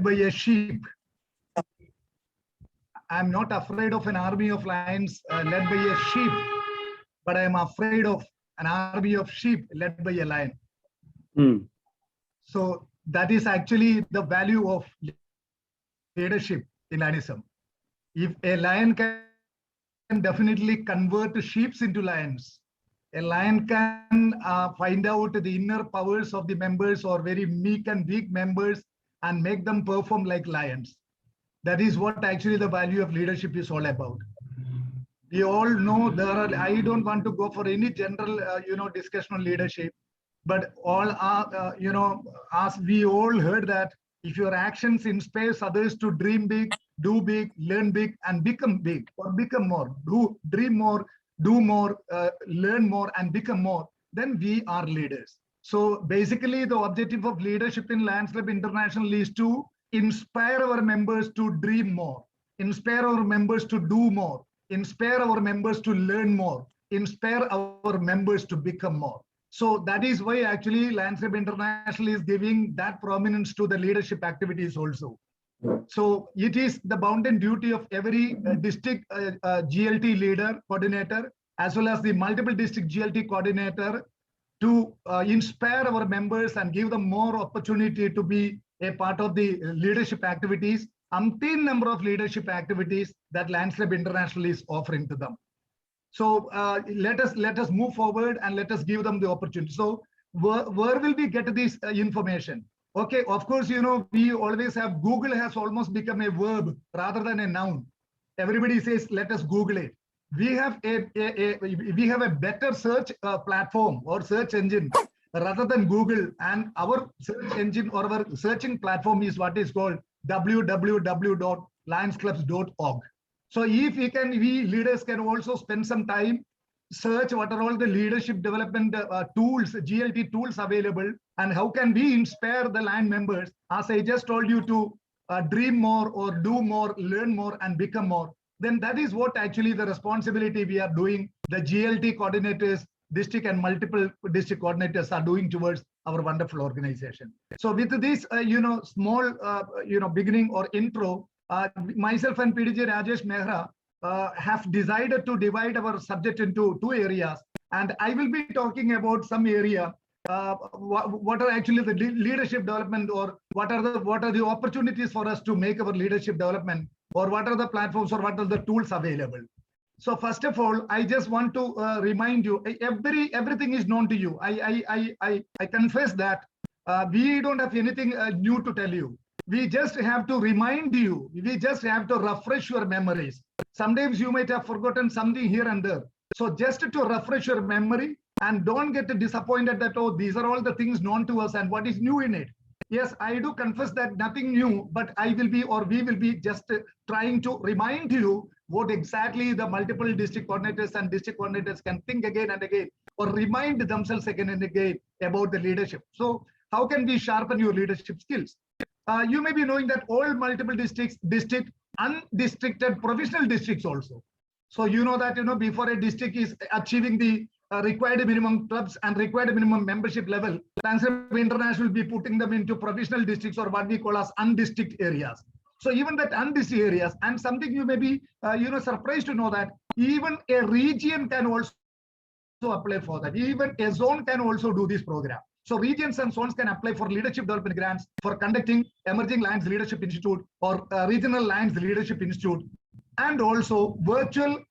by a sheep. I'm not afraid of an army of lions led by a sheep, but I am afraid of an army of sheep led by a lion. So that is actually the value of leadership in Lionism. If a lion can definitely convert sheep into lions, a lion can find out the inner powers of the members or very meek and weak members and make them perform like lions. That is what actually the value of leadership is all about. We all know there are, I don't want to go for any general, discussion on leadership, but all are, as we all heard that if your actions inspires others to dream big, do big, learn big, and become big, or become more, dream more, do more, learn more, and become more, then we are leaders. So basically, the objective of leadership in Lions Club International is to inspire our members to dream more, inspire our members to do more, inspire our members to learn more, inspire our members to become more. So that is why actually Lions Club International is giving that prominence to the leadership activities also. So it is the bounden duty of every district GLT leader, coordinator, as well as the multiple district GLT coordinator to inspire our members and give them more opportunity to be a part of the leadership activities, umpteen number of leadership activities that Lions Club International is offering to them. So let us move forward and let us give them the opportunity. So where will we get this information? Okay, of course, we always have, Google has almost become a verb rather than a noun. Everybody says, let us Google it. We have a better search platform or search engine rather than Google, and our search engine or our searching platform is what is called www.lionsclubs.org. So if we leaders can also spend some time, search what are all the leadership development tools, GLT tools available, and how can we inspire the Lion members, as I just told you, to dream more or do more, learn more, and become more. Then that is what actually the responsibility we are doing, the GLT coordinators, district and multiple district coordinators are doing towards our wonderful organization. So with this, small, beginning or intro, myself and PDG Rajesh Mehra have decided to divide our subject into two areas, and I will be talking about some area. What are actually the leadership development, or what are the opportunities for us to make our leadership development, or what are the platforms or what are the tools available. So first of all, I just want to remind you, everything is known to you. I confess that we don't have anything new to tell you. We just have to remind you. We just have to refresh your memories. Sometimes you might have forgotten something here and there. So just to refresh your memory, and don't get disappointed that, oh, these are all the things known to us and what is new in it. Yes, I do confess that nothing new, but I will be, or we will be, just trying to remind you what exactly the multiple district coordinators and district coordinators can think again and again, or remind themselves again and again about the leadership. So how can we sharpen your leadership skills? You may be knowing that all multiple districts, district, undistricted provisional districts also. So you know that, before a district is achieving the required minimum clubs and required minimum membership level, Lions Club International will be putting them into provisional districts, or what we call as undistrict areas. So even that undistrict areas, and something you may be, surprised to know that even a region can also apply for that. Even a zone can also do this program. So regions and zones can apply for leadership development grants for conducting Emerging Lions Leadership Institute or Regional Lions Leadership Institute, and also virtual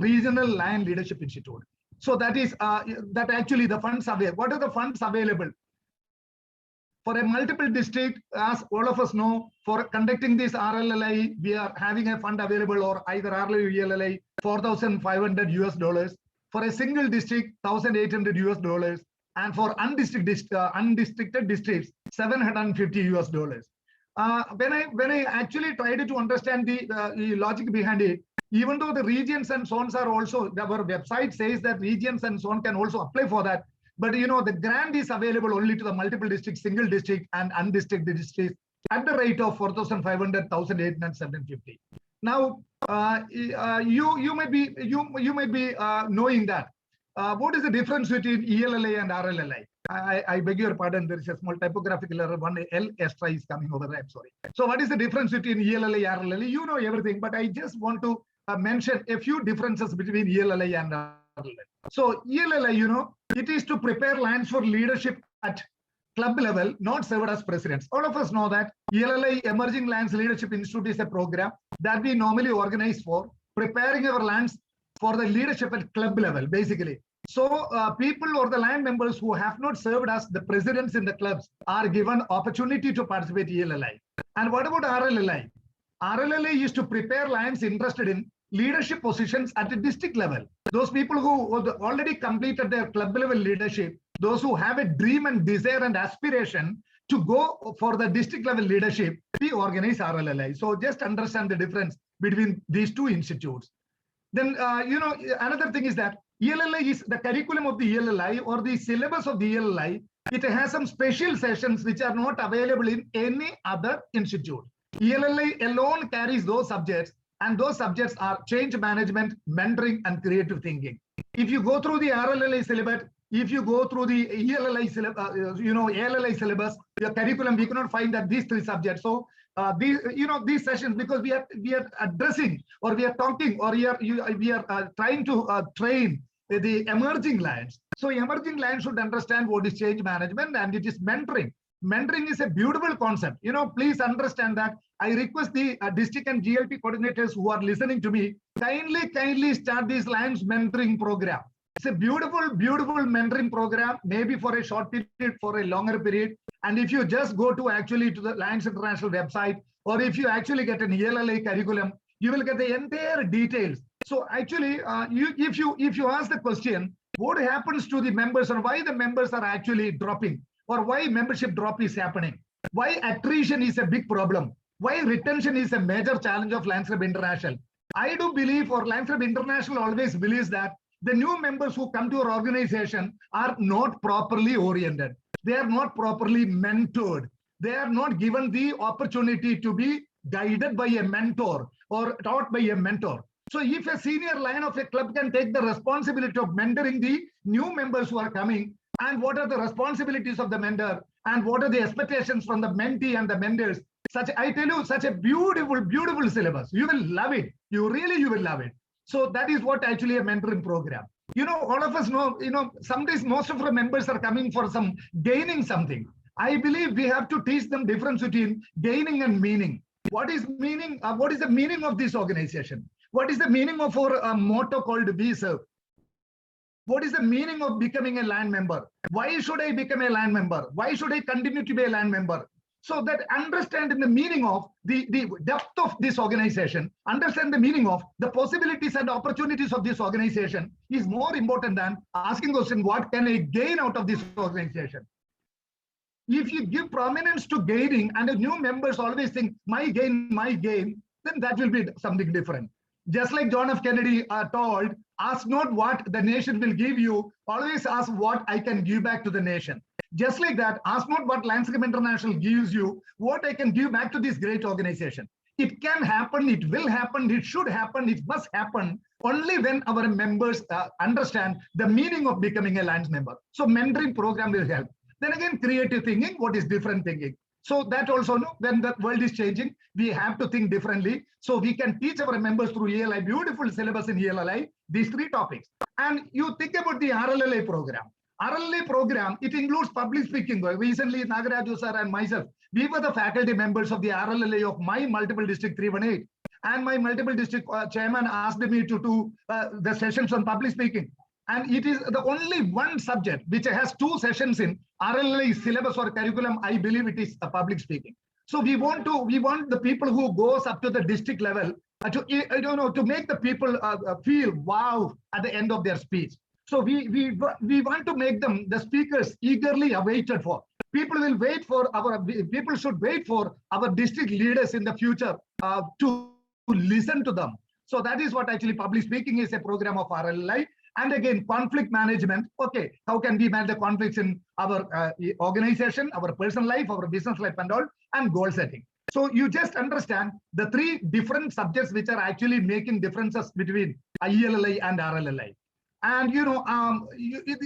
Regional Lion Leadership Institute. So that is that actually the funds available. What are the funds available? For a multiple district, as all of us know, for conducting this RLLI, we are having a fund available, or either RLLI or ELLI, $4,500. For a single district, $1,800, and for undistricted districts, $750. When I actually tried to understand the logic behind it, even though the regions and zones are also, our website says that regions and zone can also apply for that, but the grant is available only to the multiple district, single district, and undistricted districts at the rate of 4,500, 1,800, and 750. Now, you might be knowing that what is the difference between ELLI and RLLI? I beg your pardon, there is a small typographical error. One L extra is coming over there. I'm sorry. So what is the difference between ELLA, RLLA? You know everything, but I just want to mention a few differences between ELLA and RLLA. So ELLA, it is to prepare lands for leadership at club level, not served as presidents. All of us know that ELLA, Emerging Lands Leadership Institute, is a program that we normally organize for preparing our lands for the leadership at club level, basically. So people or the land members who have not served as the presidents in the clubs are given opportunity to participate in ELLA. And what about RLLA? RLLA is to prepare lands interested in leadership positions at the district level. Those people who already completed their club level leadership, those who have a dream and desire and aspiration to go for the district level leadership, we organize RLLA. So just understand the difference between these two institutes. Then, another thing is that ELLA is the curriculum of the ELLA or the syllabus of the ELLA. It has some special sessions which are not available in any other institute. ELLA alone carries those subjects, and those subjects are change management, mentoring, and creative thinking. If you go through the RLLA syllabus, if you go through the ELLA syllabus, ALLA syllabus, the curriculum, we cannot find that these three subjects. So these sessions, because we are addressing, or we are talking, or we are trying to train the emerging lands. So emerging lands should understand what is change management, and it is mentoring. Mentoring is a beautiful concept. Please understand that. I request the district and GLP coordinators who are listening to me, kindly start this lands mentoring program. It's a beautiful, beautiful mentoring program, maybe for a short period, for a longer period. And if you just go to the Lands International website, or if you actually get an ELLA curriculum, you will get the entire details. So actually, if you ask the question, what happens to the members, or why the members are actually dropping, or why membership drop is happening, why attrition is a big problem, why retention is a major challenge of Lions Club International. I do believe, or Lions Club International always believes, that the new members who come to our organization are not properly oriented. They are not properly mentored. They are not given the opportunity to be guided by a mentor or taught by a mentor. So if a senior lion of a club can take the responsibility of mentoring the new members who are coming, and what are the responsibilities of the mentor, and what are the expectations from the mentee and the mentors, I tell you, such a beautiful, beautiful syllabus. You will love it. You will love it. So that is what actually a mentoring program. All of us know, sometimes most of our members are coming for some gaining something. I believe we have to teach them difference between gaining and meaning. What is meaning? What is the meaning of this organization? What is the meaning of our motto called We Serve? What is the meaning of becoming a land member? Why should I become a land member? Why should I continue to be a land member? So that understanding the meaning of the depth of this organization, understand the meaning of the possibilities and opportunities of this organization is more important than asking question, what can I gain out of this organization? If you give prominence to gaining, and the new members always think my gain, then that will be something different. Just like John F. Kennedy told, ask not what the nation will give you, always ask what I can give back to the nation. Just like that, ask not what Lions Club International gives you, what I can give back to this great organization. It can happen, it will happen, it should happen, it must happen only when our members understand the meaning of becoming a Lions member. So mentoring program will help. Then again, creative thinking, what is different thinking? So that also, when the world is changing, we have to think differently. So we can teach our members through ELI, beautiful syllabus in ELI, these three topics. And you think about the RLLA program. RLLA program, it includes public speaking. Recently, Nagaraju sir and myself, we were the faculty members of the RLLA of my multiple district 318. And my multiple district chairman asked me to do the sessions on public speaking. And it is the only one subject which has 2 sessions in RLLA syllabus or curriculum. I believe it is public speaking. So we want the people who goes up to the district level to make the people feel wow at the end of their speech. So we want to make them the speakers eagerly awaited for. People should wait for our district leaders in the future to listen to them. So that is what actually public speaking is, a program of RLLA. And again, conflict management. Okay, how can we manage the conflicts in our organization, our personal life, our business life and all, and goal setting. So you just understand the 3 different subjects which are actually making differences between ELLA and RLLA. And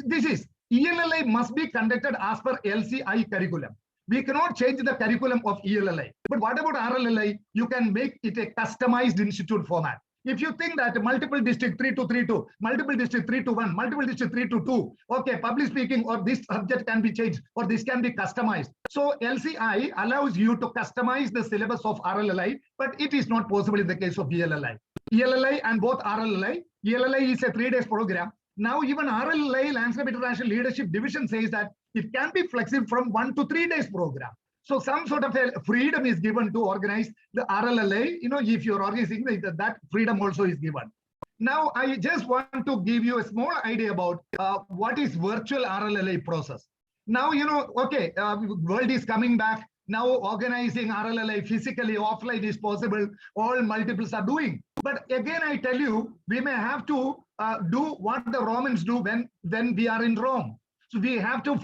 this is ELLI must be conducted as per LCI curriculum. We cannot change the curriculum of ELLI. But what about RLLI? You can make it a customized institute format. If you think that multiple district 3232, multiple district 321, multiple district 322, okay, public speaking or this subject can be changed or this can be customized. So LCI allows you to customize the syllabus of RLLI, but it is not possible in the case of ELLI. ELLI and both RLLI, ELLI is a 3 days program. Now even RLLI, Lions Club International Leadership Division, says that it can be flexible from 1 to 3 days program. So some sort of a freedom is given to organize the RLLI. If you're organizing that freedom also is given. Now, I just want to give you a small idea about what is virtual RLLI process. Now, okay, world is coming back. Now organizing RLLI physically, offline is possible. All multiples are doing. But again, I tell you, we may have to do what the Romans do when we are in Rome. So we have to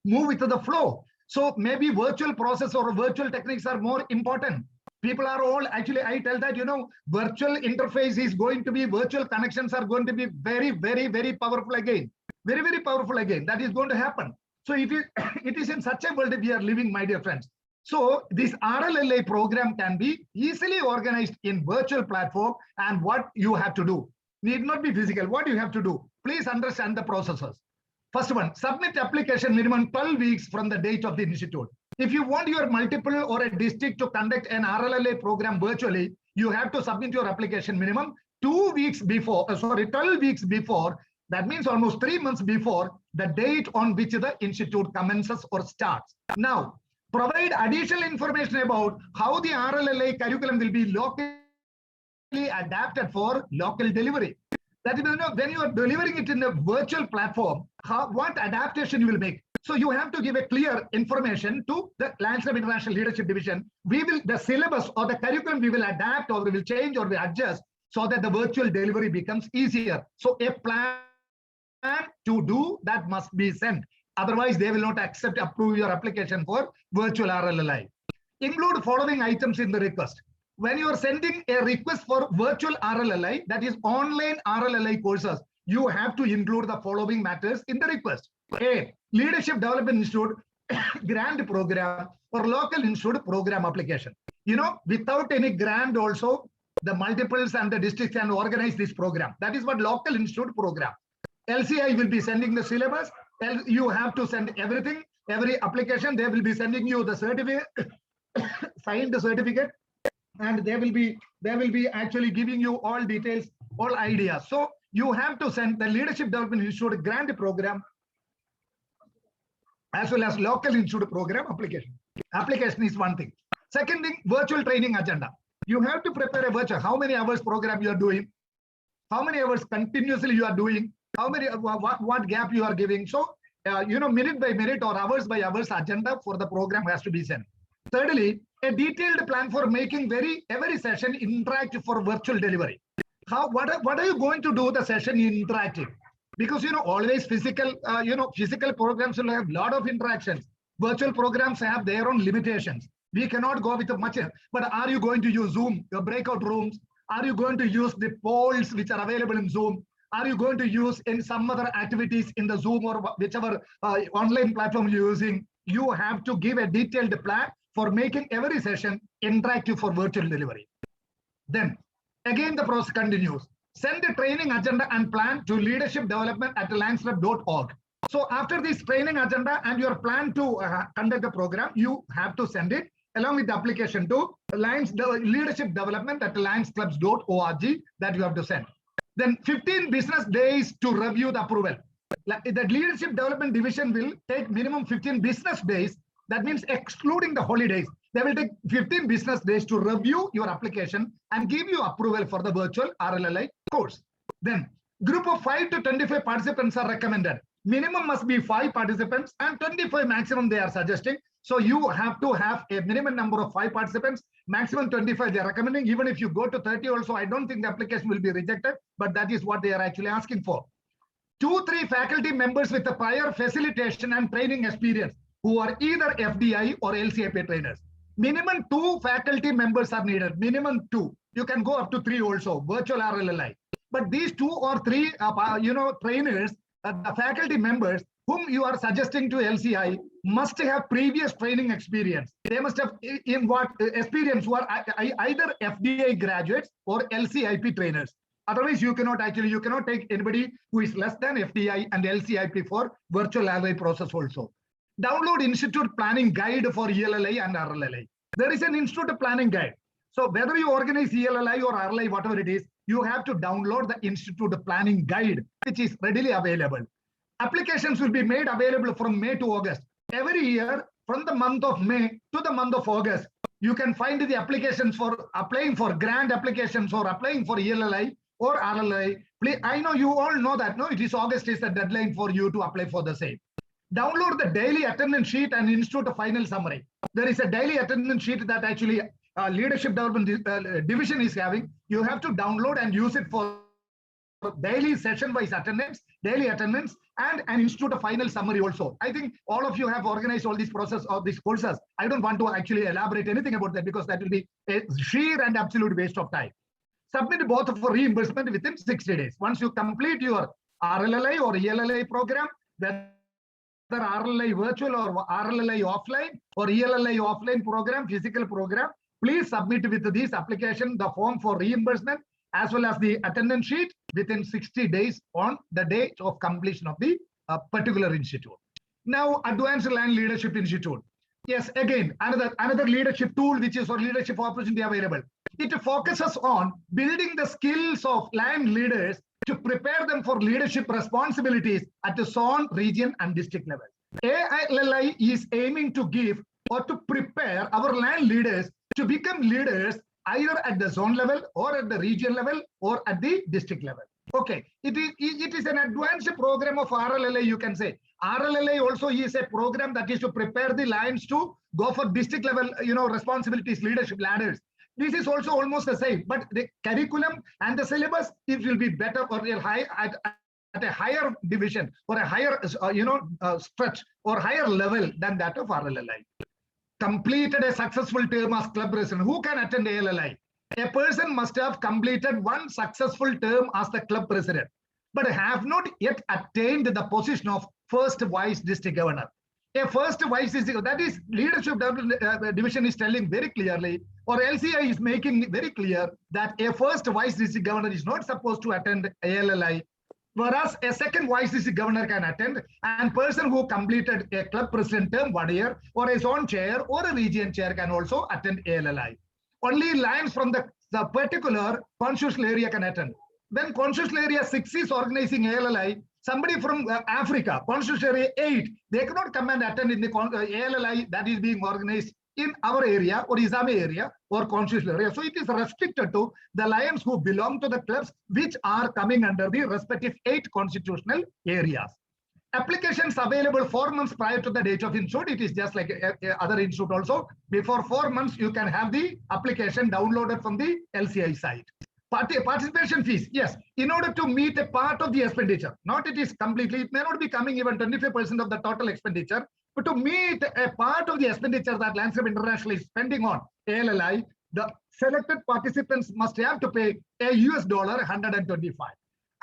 move with the flow. So maybe virtual process or virtual techniques are more important. People are all actually, I tell that, virtual interface is going to be, virtual connections are going to be very, very, very powerful again. Very, very powerful again. That is going to happen. So it is in such a world that we are living, my dear friends. So this RLLI program can be easily organized in virtual platform, and what you have to do need not be physical. What you have to do, please understand the processes. First one, submit application minimum 12 weeks from the date of the institute. If you want your multiple or a district to conduct an RLLI program virtually, you have to submit your application minimum 2 weeks before, 12 weeks before. That means almost 3 months before the date on which the institute commences or starts. Now, provide additional information about how the RLLI curriculum will be locally adapted for local delivery. That is, when you are delivering it in a virtual platform, what adaptation you will make. So you have to give a clear information to the Lions Club International Leadership Division. The syllabus or the curriculum we will adapt or we will change or we adjust so that the virtual delivery becomes easier. So a plan to do that must be sent. Otherwise, they will not approve your application for virtual RLLI. Include following items in the request. When you are sending a request for virtual RLLI, that is online RLLI courses, you have to include the following matters in the request. A, Leadership Development Institute grant program or local institute program application. Without any grant also, the multiples and the districts can organize this program. That is what local institute program. LCI will be sending the syllabus. You have to send everything, every application. They will be sending you the certificate, signed the certificate, and they will be actually giving you all details, all ideas. So you have to send the Leadership Development Institute grant program as well as local institute program application. Application is one thing. Second thing, virtual training agenda. You have to prepare a virtual, how many hours program you are doing, how many hours continuously you are doing, how many, what gap you are giving. So, minute by minute or hours by hours agenda for the program has to be sent. Thirdly, a detailed plan for making every session interactive for virtual delivery. What are you going to do the session interactive? Because always physical programs will have a lot of interactions. Virtual programs have their own limitations. We cannot go with much. But are you going to use Zoom, your breakout rooms? Are you going to use the polls which are available in Zoom? Are you going to use in some other activities in the Zoom or whichever online platform you're using? You have to give a detailed plan for making every session interactive for virtual delivery. Then, again, the process continues. Send the training agenda and plan to leadershipdevelopment@lionsclub.org. So after this training agenda and your plan to conduct the program, you have to send it along with the application to leadershipdevelopment@lionsclubs.org that you have to send. Then 15 business days to review the approval. The Leadership Development Division will take minimum 15 business days. That means excluding the holidays. They will take 15 business days to review your application and give you approval for the virtual RLLI course. Then group of 5 to 25 participants are recommended. Minimum must be 5 participants and 25 maximum they are suggesting. So you have to have a minimum number of 5 participants, maximum 25 they are recommending. Even if you go to 30 also, I don't think the application will be rejected, but that is what they are actually asking for. 2-3 faculty members with a prior facilitation and training experience who are either FDI or LCIP trainers. Minimum 2 faculty members are needed, minimum 2. You can go up to 3 also, virtual RLLI. But these 2 or 3, trainers, the faculty members whom you are suggesting to LCI must have previous training experience. They must have in what experience who are either FDA graduates or LCIP trainers. Otherwise, you cannot take anybody who is less than FDI and LCIP for virtual ally process also. Download Institute Planning Guide for ELLI and RLLI. There is an Institute Planning Guide. So whether you organize ELLI or RLI, whatever it is, you have to download the Institute Planning Guide, which is readily available. Applications will be made available from May to August. Every year, from the month of May to the month of August, you can find the applications for applying for grant applications or applying for ELLI or RLI. I know you all know that, no? It is August is the deadline for you to apply for the same. Download the daily attendance sheet and Institute final summary. There is a daily attendance sheet that actually Leadership Development Division is having. You have to download and use it for daily session-wise attendance, daily attendance, and an Institute final summary also. I think all of you have organized all these process of these courses. I don't want to actually elaborate anything about that because that will be a sheer and absolute waste of time. Submit both for reimbursement within 60 days. Once you complete your RLLI or ELLI program, whether RLLI virtual or RLLI offline or ELLI offline program, physical program, please submit with this application the form for reimbursement as well as the attendance sheet within 60 days on the date of completion of the particular institute. Now, Advanced Land Leadership Institute. Yes, again, another leadership tool which is for leadership opportunity available. It focuses on building the skills of land leaders to prepare them for leadership responsibilities at the zone, region, and district level. AILLI is aiming to give or to prepare our land leaders to become leaders either at the zone level or at the region level or at the district level. Okay, it is an advanced program of RLLI, you can say. RLLI also is a program that is to prepare the lions to go for district level, responsibilities, leadership ladders. This is also almost the same, but the curriculum and the syllabus, it will be better or at a higher division or a higher, stretch or higher level than that of RLLI. Completed a successful term as club president. Who can attend ALLI? A person must have completed one successful term as the club president, but have not yet attained the position of first vice district governor. A first vice district, that is leadership division is telling very clearly, or LCI is making very clear that a first vice district governor is not supposed to attend ALLI, whereas a second vice district governor can attend, and person who completed a club president term 1 year or a zone chair or a region chair can also attend ALLI. Only lions from the particular constitutional area can attend. When constitutional area 6 is organizing ALLI, somebody from Africa, constitutional area 8, they cannot come and attend in the ALLI that is being organized in our area or Izame area or constitutional area. So it is restricted to the lions who belong to the clubs which are coming under the respective 8 constitutional areas. Applications available 4 months prior to the date of institute. It is just like other institute also. Before 4 months, you can have the application downloaded from the LCI site. Participation fees, yes, in order to meet a part of the expenditure, not it is completely, it may not be coming even 25% of the total expenditure, but to meet a part of the expenditure that Landscape International is spending on ALLI, the selected participants must have to pay a US dollar 125.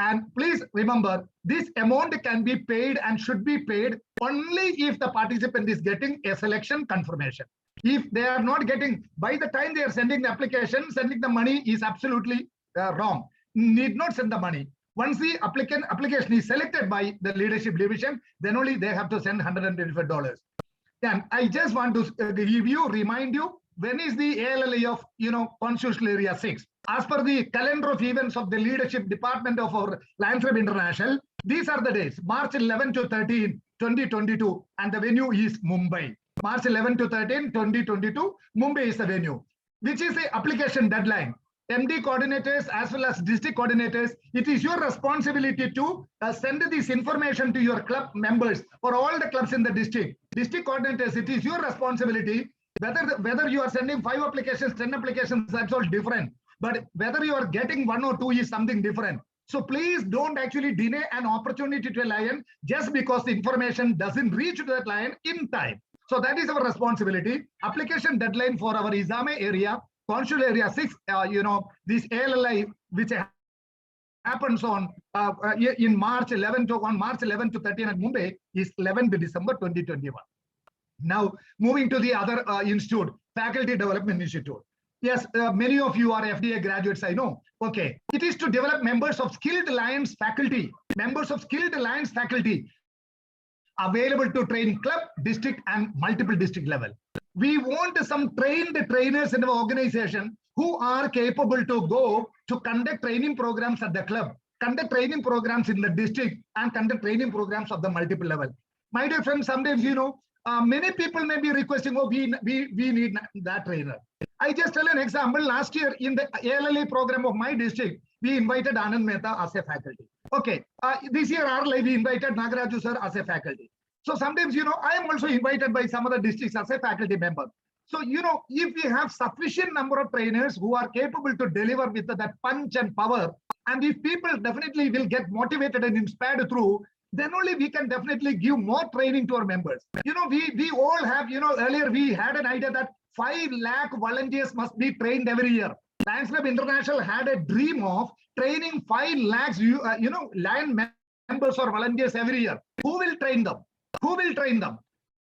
And please remember, this amount can be paid and should be paid only if the participant is getting a selection confirmation. If they are not getting, by the time they are sending the application, sending the money is absolutely wrong. Need not send the money. Once the application is selected by the leadership division, then only they have to send $125. And I just want to remind you, when is the ALLI of constitutional area 6? As per the calendar of events of the leadership department of our Landscape International, these are the days, March 11 to 13, 2022, and the venue is Mumbai. March 11 to 13, 2022, Mumbai is the venue, which is the application deadline. MD coordinators as well as district coordinators, it is your responsibility to send this information to your club members for all the clubs in the district. District coordinators, it is your responsibility. Whether you are sending 5 applications, 10 applications, that's all different. But whether you are getting 1 or 2 is something different. So please don't actually deny an opportunity to a lion just because the information doesn't reach to that lion in time. So that is our responsibility. Application deadline for our Izame area, constitutional area 6, this ALLI, which happens on in March 11 to 13 at Mumbai is 11th December 2021. Now, moving to the other institute, Faculty Development Institute. Yes, many of you are FDA graduates, I know. Okay, it is to develop members of skilled alliance faculty, available to training club, district, and multiple district level. We want some trained trainers in our organization who are capable to go to conduct training programs at the club, conduct training programs in the district, and conduct training programs of the multiple level. My dear friends, sometimes, many people may be requesting, oh, we need that trainer. I just tell an example. Last year in the ALLA program of my district, we invited Anand Mehta as a faculty. Okay, this year we invited Nagaraju sir as a faculty. So sometimes, I am also invited by some other districts as a faculty member. So, if we have sufficient number of trainers who are capable to deliver with that punch and power, and if people definitely will get motivated and inspired through, then only we can definitely give more training to our members. We all have, earlier we had an idea that 5 lakh volunteers must be trained every year. Lions Club International had a dream of training 5 lakhs, Lion members or volunteers every year. Who will train them? Who will train them?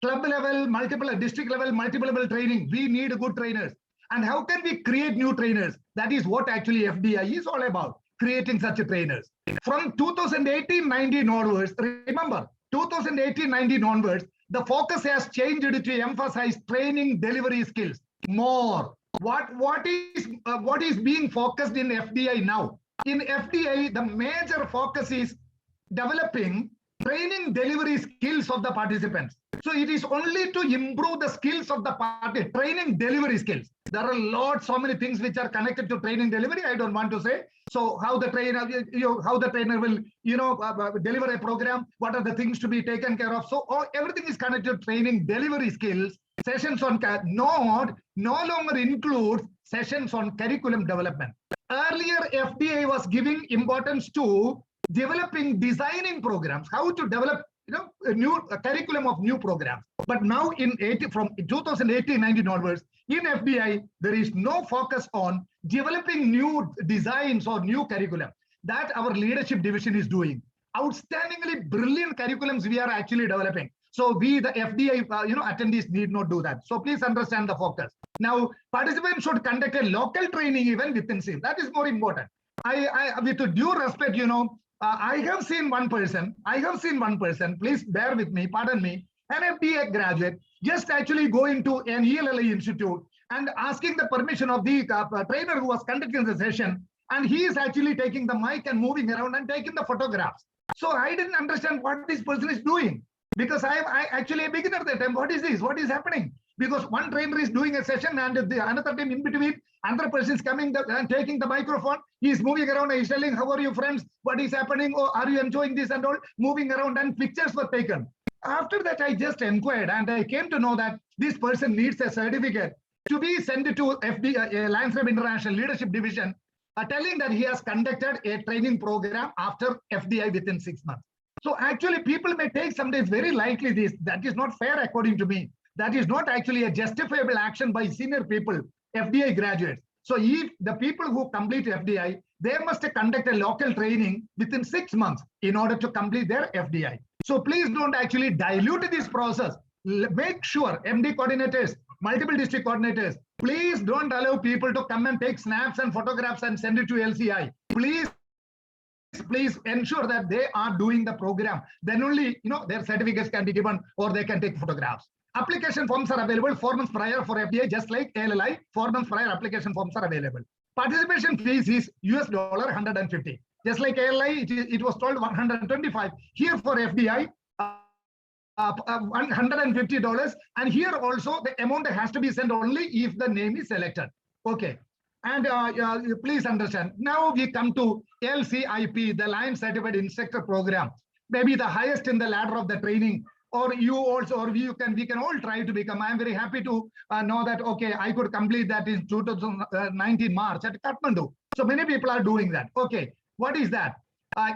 Club level, multiple district level, multiple level training. We need good trainers. And how can we create new trainers? That is what actually FDI is all about, creating such trainers. From 2018-19 onwards, remember, 2018-19 onwards, the focus has changed to emphasize training delivery skills more. What is being focused in FDI now? In FDI, the major focus is developing training delivery skills of the participants. So it is only to improve the skills of the party, training delivery skills. There are so many things which are connected to training delivery. I don't want to say. So how the trainer, will, deliver a program, what are the things to be taken care of. So everything is connected to training delivery skills. Sessions on no longer includes sessions on curriculum development. Earlier, FDI was giving importance to designing programs, how to develop a new curriculum of new programs. But now from 2018-19 onwards, in FDI, there is no focus on developing new designs or new curriculum. That our leadership division is doing. Outstandingly brilliant curriculums we are actually developing. So the FDI, attendees need not do that. So please understand the focus. Now, participants should conduct a local training event within SIM. That is more important. With due respect, I have seen one person, please bear with me, pardon me, an FDI graduate just actually going to an ELLA institute and asking the permission of the trainer who was conducting the session, and he is actually taking the mic and moving around and taking the photographs. So I didn't understand what this person is doing, because I actually a beginner at that time. What is this? What is happening? Because one trainer is doing a session and another time in between, another person is coming and taking the microphone. He is moving around and he's telling, how are you friends? What is happening? Or are you enjoying this and all? Moving around, and pictures were taken. After that, I just inquired and I came to know that this person needs a certificate to be sent to Lions Club International Leadership Division, telling that he has conducted a training program after FDI within 6 months. So actually, people may take sometimes very lightly this. That is not fair according to me. That is not actually a justifiable action by senior people, FDI graduates. So if the people who complete FDI, they must conduct a local training within 6 months in order to complete their FDI. So please don't actually dilute this process. Make sure MD coordinators, multiple district coordinators, please don't allow people to come and take snaps and photographs and send it to LCI. Please ensure that they are doing the program. Then only, their certificates can be given or they can take photographs. Application forms are available 4 months prior for FDI, just like ALLI. 4 months prior application forms are available. Participation fees is $150. Just like ALLI, it was told 125. Here for FDI, $150. And here also the amount has to be sent only if the name is selected. Okay. And please understand. Now we come to LCIP, the Lions Certified Instructor Program. Maybe the highest in the ladder of the training. Or you also, or we can all try to become. I'm very happy to know that, okay, I could complete that in 2019 March at Kathmandu. So many people are doing that. Okay, what is that?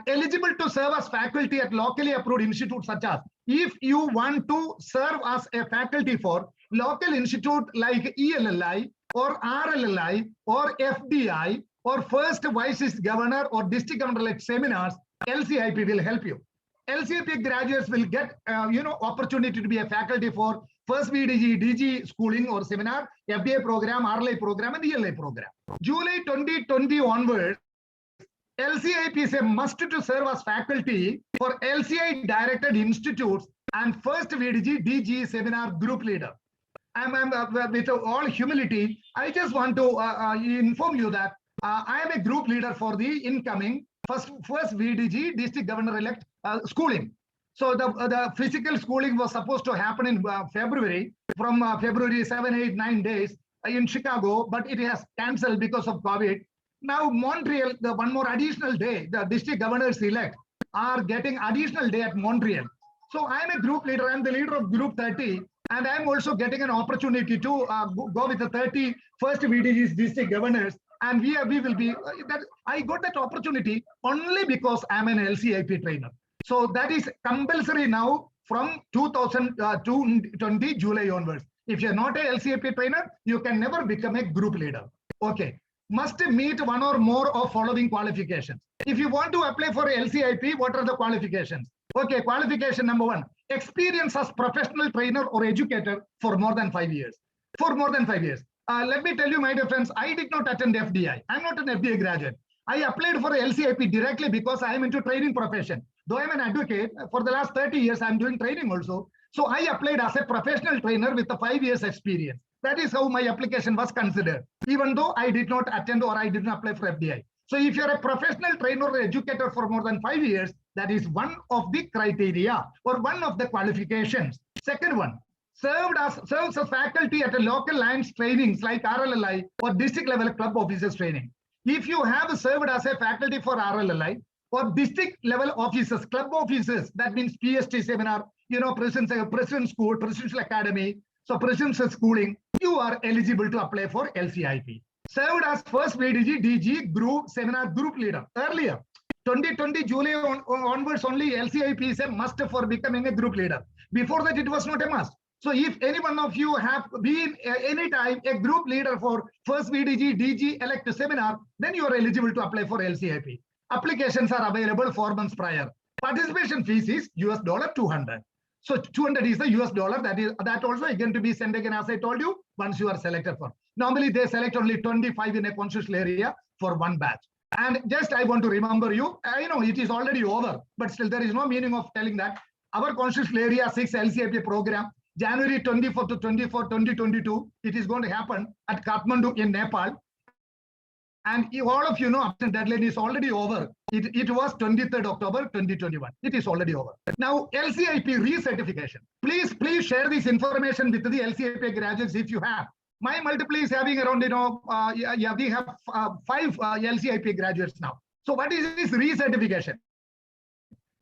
Eligible to serve as faculty at locally approved institutes such as, if you want to serve as a faculty for local institute like ELLI or RLLI or FDI or first vice governor or district governor-elect seminars, LCIP will help you. LCIP graduates will get opportunity to be a faculty for first VDG, DG schooling or seminar, FDA program, RLA program, and ELA program. July 2020 onwards, LCIP is a must to serve as faculty for LCI directed institutes and first VDG, DG seminar group leader. With all humility, I just want to inform you that I am a group leader for the incoming first VDG district governor-elect schooling. So the physical schooling was supposed to happen in February, from February 7, 8, 9 days in Chicago, but it has cancelled because of COVID. Now Montreal, the one more additional day, the district governors-elect are getting additional day at Montreal. So I'm a group leader, I'm the leader of group 30, and I'm also getting an opportunity to go with the 30 first VDGs district governors. And we will be, I got that opportunity only because I'm an LCIP trainer. So that is compulsory now from 2020 July onwards. If you're not a LCIP trainer, you can never become a group leader. Okay. Must meet one or more of following qualifications. If you want to apply for LCIP, what are the qualifications? Okay, qualification number 1, experience as professional trainer or educator for more than 5 years. For more than 5 years. Let me tell you, my dear friends, I did not attend FDI. I'm not an FDI graduate. I applied for LCIP directly because I am into training profession. Though I'm an advocate, for the last 30 years, I'm doing training also. So I applied as a professional trainer with a 5 years experience. That is how my application was considered, even though I did not attend or I did not apply for FDI. So if you're a professional trainer or educator for more than 5 years, that is one of the criteria or one of the qualifications. Second one, serves as faculty at a local lines trainings like RLLI or district level club officers training. If you have served as a faculty for RLLI or district level officers, club officers, that means PST seminar, president school, presidential academy, so presidential schooling, you are eligible to apply for LCIP. Served as first VDG, DG group seminar group leader earlier. 2020 July onwards only LCIP is a must for becoming a group leader. Before that, it was not a must. So if any one of you have been anytime a group leader for first VDG, DG elect seminar, then you are eligible to apply for LCIP. Applications are available 4 months prior. Participation fees is $200. So 200 is the US dollar. That also is going to be sent again, as I told you, once you are selected for. Normally they select only 25 in a constitutional area for one batch. And just I want to remember you, I know it is already over, but still there is no meaning of telling that. Our constitutional area 6 LCIP program, January 24 to 24, 2022, it is going to happen at Kathmandu in Nepal. And all of you know, deadline is already over. It was 23rd October 2021. It is already over. Now, LCIP recertification. Please share this information with the LCIP graduates if you have. My multiple is having around, we have 5 LCIP graduates now. So what is this recertification?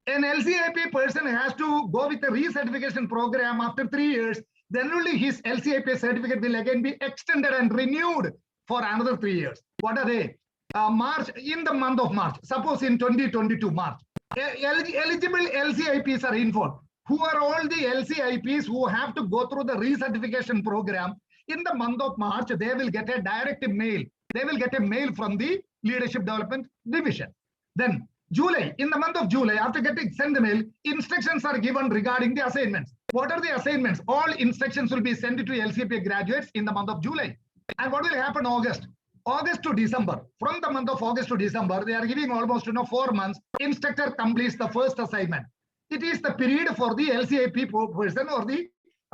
An LCIP person has to go with the recertification program after 3 years. Then only his LCIP certificate will again be extended and renewed for another 3 years. What are they? March, in the month of March, suppose in 2022 March, eligible LCIPs are informed. Who are all the LCIPs who have to go through the recertification program? In the month of March, they will get a direct mail. They will get a mail from the Leadership Development Division. Then July, in the month of July, after getting sent the mail, instructions are given regarding the assignments. What are the assignments? All instructions will be sent to LCIP graduates in the month of July. And what will happen August? August to December. From the month of August to December, they are giving almost 4 months. Instructor completes the first assignment. It is the period for the LCIP person or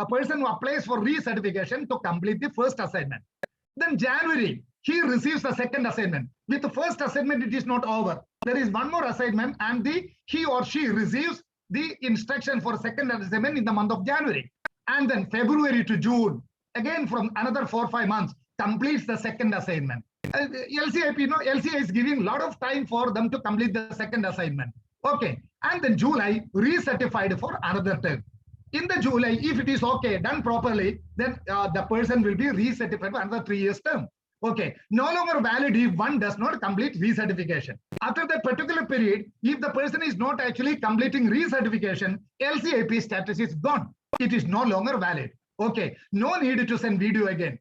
a person who applies for recertification to complete the first assignment. Then January, he receives the second assignment. With the first assignment, it is not over. There is one more assignment, and he or she receives the instruction for second assignment in the month of January. And then February to June, again from another 4 or 5 months, completes the second assignment. LCIP, LCI is giving a lot of time for them to complete the second assignment. Okay, and then July, recertified for another term. In the July, if it is okay, done properly, then the person will be recertified for another 3 years term. Okay, no longer valid if one does not complete recertification. After that particular period, if the person is not actually completing recertification, LCIP status is gone. It is no longer valid. Okay, no need to send video again.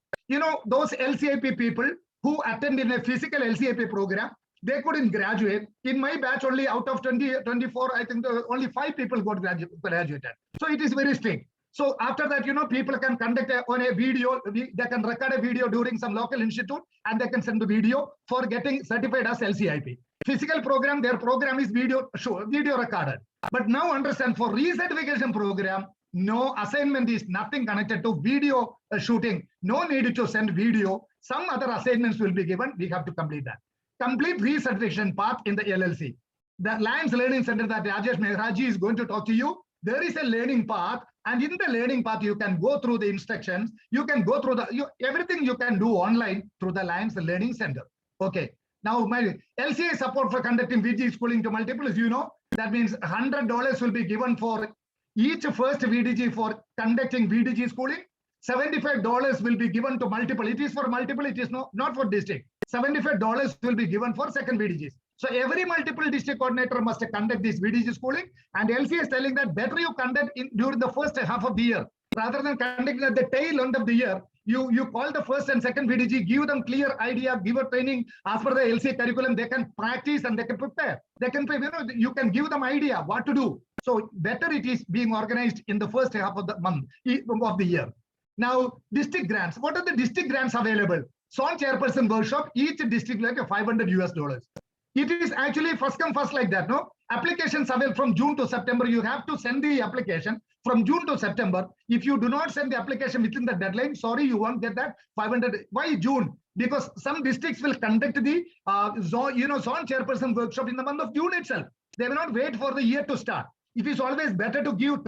Those LCIP people who attend in a physical LCIP program, they couldn't graduate. In my batch, only out of 24, I think only 5 people got graduated. So it is very strict. So after that, people can conduct on a video, they can record a video during some local institute, and they can send the video for getting certified as LCIP. Physical program, their program is video recorded. But now understand, for recertification program, no assignment is nothing connected to video shooting. No need to send video. Some other assignments will be given. We have to complete that. Complete recertification path in the LLC. The Lions Learning Center that Rajesh Mehraji is going to talk to you, there is a learning path, and in the learning path, you can go through the instructions. You can go through everything you can do online through the Lions Learning Center. Okay. Now, my LCA support for conducting VG schooling to multiple, that means $100 will be given for each first VDG for conducting VDG schooling. $75 will be given to multiple. It is for multiple, it is not for district. $75 will be given for second VDGs. So every multiple district coordinator must conduct this VDG schooling, and LCA is telling that better you conduct during the first half of the year rather than conducting at the tail end of the year. You call the first and second VDG, give them clear idea, give a training as per the LCA curriculum. They can practice and they can prepare. They can, you can give them idea what to do. So better it is being organized in the first half of the month of the year. Now, district grants. What are the district grants available? Zone chairperson workshop, each district like $500. It is actually first come first like that, no? Applications available from June to September. You have to send the application from June to September. If you do not send the application within the deadline, sorry, you won't get that 500. Why June? Because some districts will conduct the zone chairperson workshop in the month of June itself. They will not wait for the year to start. It is always better to give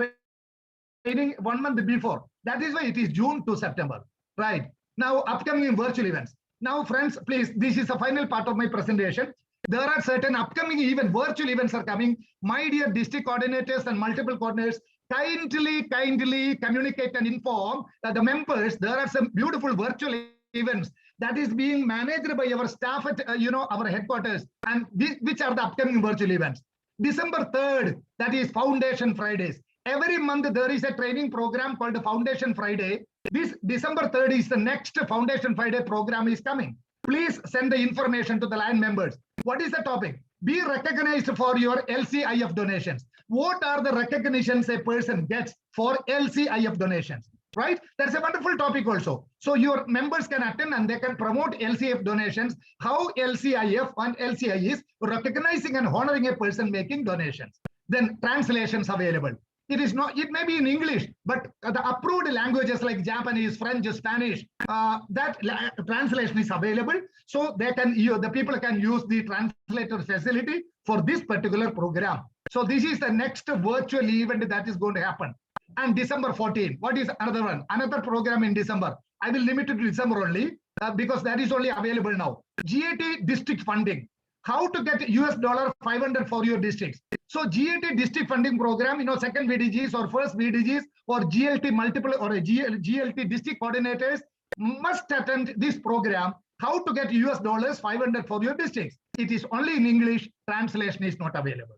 training 1 month before. That is why it is June to September, right? Now, upcoming virtual events. Now, friends, please, this is the final part of my presentation. There are certain upcoming virtual events are coming. My dear district coordinators and multiple coordinators, kindly communicate and inform the members. There are some beautiful virtual events that is being managed by our staff at our headquarters, and which are the upcoming virtual events. December 3rd, that is Foundation Fridays. Every month there is a training program called Foundation Friday. This December 3rd is the next Foundation Friday program is coming. Please send the information to the line members. What is the topic? Be recognized for your LCIF donations. What are the recognitions a person gets for LCIF donations? Right? That's a wonderful topic also. So your members can attend and they can promote LCIF donations. How LCIF and LCI is recognizing and honoring a person making donations. Then translations available. It is not, it may be in English, but the approved languages like Japanese, French, Spanish, that translation is available. So they can, the people can use the translator facility for this particular program. So this is the next virtual event that is going to happen. And December 14, what is another one? Another program in December. I will limit it to December only because that is only available now. GAT district funding. How to get $500 for your districts. So GAT district funding program, second VDGs or first VDGs or GLT multiple or a GLT district coordinators must attend this program. How to get $500 for your districts. It is only in English, translation is not available.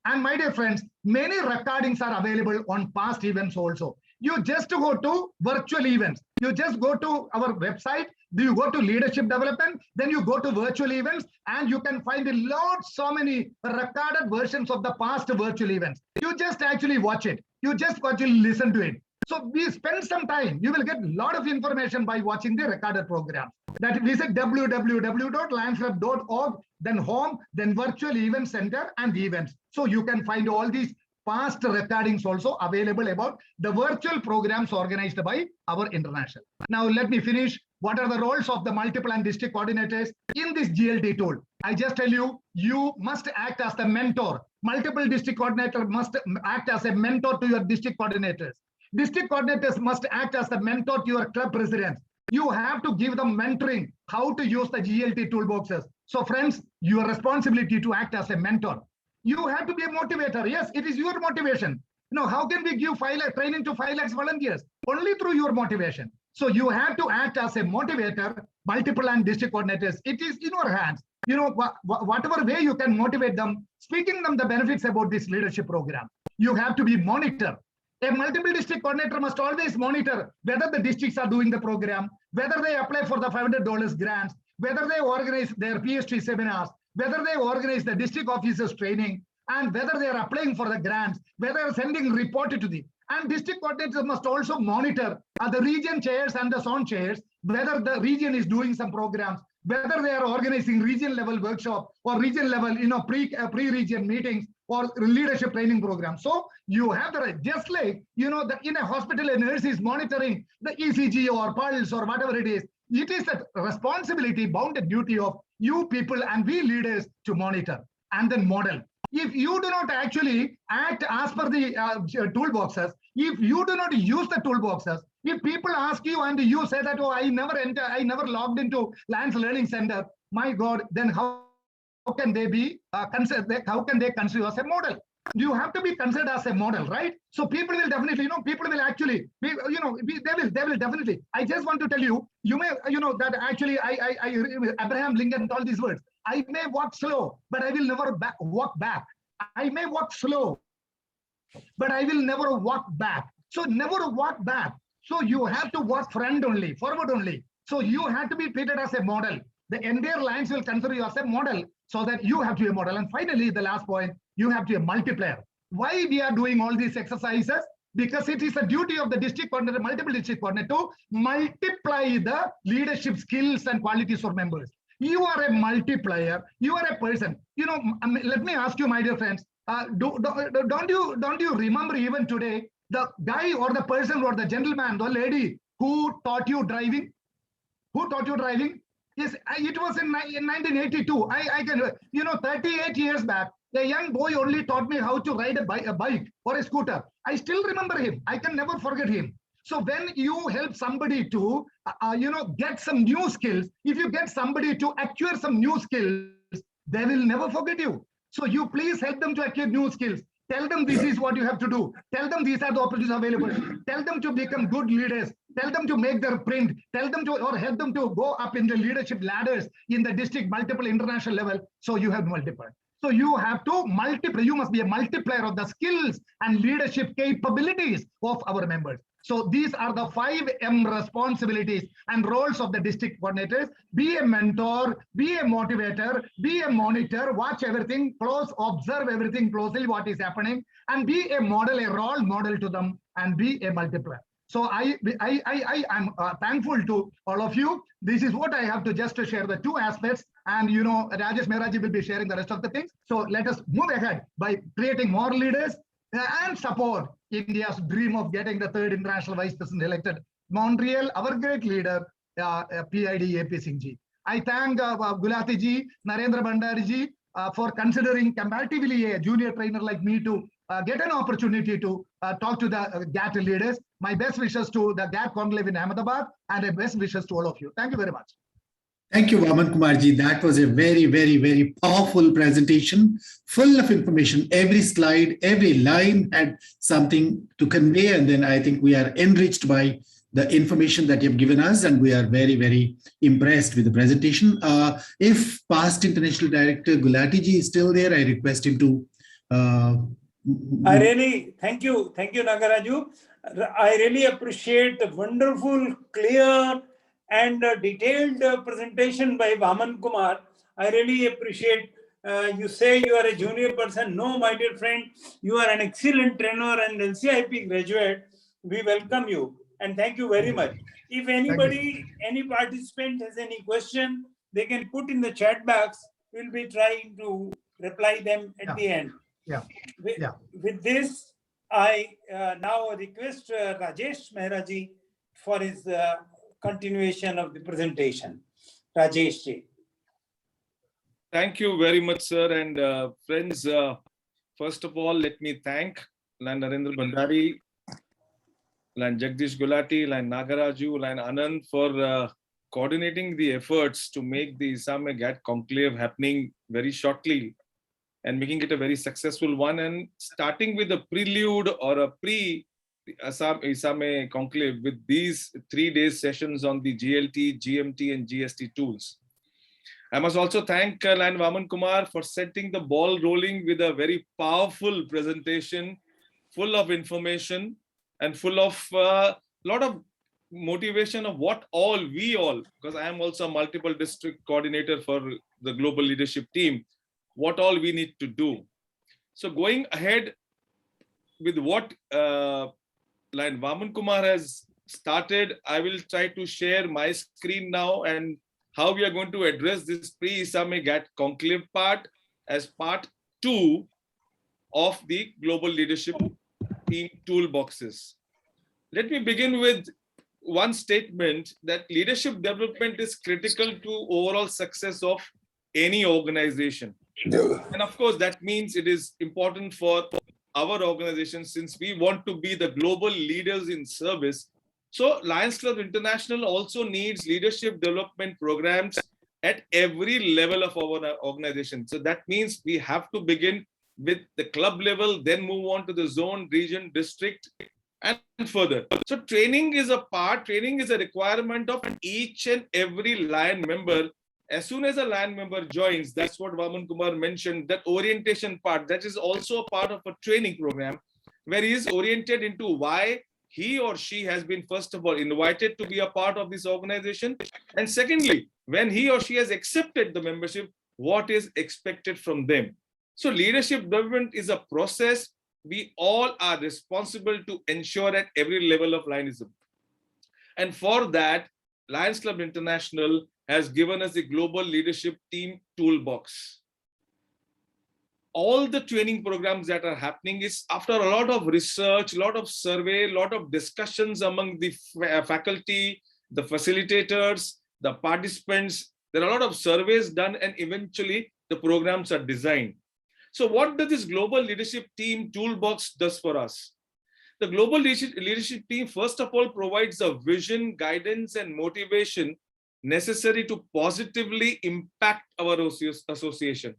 And my dear friends, many recordings are available on past events also. You just go to virtual events. You just go to our website. You go to leadership development, then you go to virtual events, and you can find so many recorded versions of the past virtual events. You just actually watch it. You just actually listen to it. So we spend some time. You will get a lot of information by watching the recorded program. That visit www.lionsclub.org, then home, then virtual event center and events. So you can find all these past recordings also available about the virtual programs organized by our international. Now let me finish. What are the roles of the multiple and district coordinators in this GLT tool? I just tell you, you must act as the mentor. Multiple district coordinator must act as a mentor to your district coordinators. District coordinators must act as the mentor to your club presidents. You have to give them mentoring, how to use the GLT toolboxes. So friends, your responsibility to act as a mentor. You have to be a motivator. Yes, it is your motivation. How can we give training to 5 lakhs volunteers? Only through your motivation. So you have to act as a motivator, multiple and district coordinators. It is in your hands. Whatever way you can motivate them, speaking them the benefits about this leadership program. You have to be monitor. A multiple district coordinator must always monitor whether the districts are doing the program, whether they apply for the $500 grants, whether they organize their PhD seminars, whether they organize the district officers training, and whether they are applying for the grants, whether they are sending report to the, and district coordinators must also monitor the region chairs and the zone chairs, whether the region is doing some programs, whether they are organizing region level workshop or region level, pre-region meetings or leadership training programs. So you have the right, just like, in a hospital, a nurse is monitoring the ECG or pulse or whatever it is. It is a responsibility, bounded duty of you people and we leaders to monitor and then model. If you do not actually act as per the toolboxes, if you do not use the toolboxes, if people ask you and you say that, oh, I never logged into Lions Learning Center, my God, then how can they be considered? How can they consider as a model? You have to be considered as a model, right? So people will definitely, people will actually, they will definitely. I just want to tell you, that actually Abraham Lincoln told these words. I may walk slow, but I will never walk back. I may walk slow, but I will never walk back. So never walk back. So you have to walk forward only. So you have to be treated as a model. The entire Lions will consider you as a model, so that you have to be a model. And finally, the last point, you have to be a multiplier. Why we are doing all these exercises? Because it is a duty of the district coordinator, multiple district coordinator, to multiply the leadership skills and qualities of members. You are a multiplier. You are a person. Let me ask you, my dear friends, don't you remember even today the guy or the person or the gentleman, the lady who taught you driving? Who taught you driving? Yes, it was in 1982. I can, 38 years back, a young boy only taught me how to ride a bike or a scooter. I still remember him. I can never forget him. So when you help somebody to, get some new skills, if you get somebody to acquire some new skills, they will never forget you. So you please help them to acquire new skills. Tell them this is what you have to do. Tell them these are the opportunities available. Tell them to become good leaders. Tell them to make their print. Tell them to, or help them to go up in the leadership ladders in the district, multiple international level. So you have multiplied. So you have to multiply. You must be a multiplier of the skills and leadership capabilities of our members. So these are the 5M responsibilities and roles of the district coordinators. Be a mentor, be a motivator, be a monitor, watch everything close, observe everything closely, what is happening, and be a model, a role model to them, and be a multiplier. So I'm thankful to all of you. This is what I have to just to share the two aspects. And Rajesh Mehraji will be sharing the rest of the things. So let us move ahead by creating more leaders and support India's dream of getting the third international vice president elected. Montreal, our great leader, PID AP Singh ji. I thank Gulati ji, Narendra Bhandari ji for considering comparatively a junior trainer like me to get an opportunity to talk to the GAT leaders. My best wishes to the GAT conclave in Ahmedabad, and my best wishes to all of you. Thank you very much. Thank you, Vaman Kumarji. That was a very, very, very powerful presentation, full of information. Every slide, every line had something to convey. And then I think we are enriched by the information that you've given us, and we are very, very impressed with the presentation. If past International Director Gulati ji is still there, I request him to... I really, thank you, Nagaraju. I really appreciate the wonderful, clear, and detailed presentation by Vaman Kumar. I really appreciate. You say you are a junior person. No, my dear friend, you are an excellent trainer and LCIP graduate. We welcome you and thank you very much. If anybody, any participant has any question, they can put in the chat box. We'll be trying to reply them at the end. With this, I now request Rajesh Mehraji for his continuation of the presentation. Rajesh ji. Thank you very much, sir. And friends, first of all, let me thank Lion Narendra Bhandari, Lion Jagdish Gulati, Lion Nagaraju, Lion Anand for coordinating the efforts to make the Isame GAT conclave happening very shortly and making it a very successful one, and starting with a prelude or a Isame conclave with these 3-day sessions on the GLT, GMT and GST tools. I must also thank Lion Vaman Kumar for setting the ball rolling with a very powerful presentation, full of information and full of a lot of motivation of what all we all, because I am also a multiple district coordinator for the global leadership team, what all we need to do. So going ahead with what Lion Vaman Kumar has started, I will try to share my screen now and how we are going to address this pre-ISAME GAT conclave part as part 2 of the global leadership team toolboxes. Let me begin with one statement that leadership development is critical to overall success of any organization. And of course, that means it is important for our organization since we want to be the global leaders in service. So Lions Club International also needs leadership development programs at every level of our organization. So that means we have to begin with the club level, then move on to the zone, region, district, and further. So training is a requirement of each and every Lion member. As soon as a Lion member joins, that's what Vaman Kumar mentioned, that orientation part, that is also a part of a training program where he is oriented into why he or she has been, first of all, invited to be a part of this organization. And secondly, when he or she has accepted the membership, what is expected from them. So leadership development is a process we all are responsible to ensure at every level of Lionism. And for that, Lions Club International has given us the global leadership team toolbox. All the training programs that are happening is after a lot of research, a lot of survey, a lot of discussions among the faculty, the facilitators, the participants. There are a lot of surveys done and eventually the programs are designed. So what does this global leadership team toolbox does for us? The global leadership team, first of all, provides a vision, guidance, and motivation necessary to positively impact our association.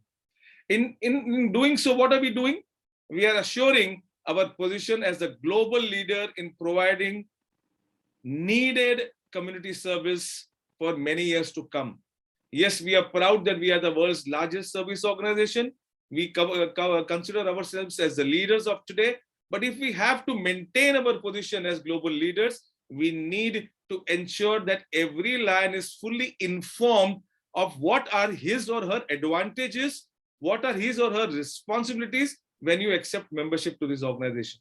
In doing so, what are we doing? We are assuring our position as the global leader in providing needed community service for many years to come. Yes, we are proud that we are the world's largest service organization. We consider ourselves as the leaders of today. But if we have to maintain our position as global leaders, we need to ensure that every Lion is fully informed of what are his or her advantages, what are his or her responsibilities when you accept membership to this organization.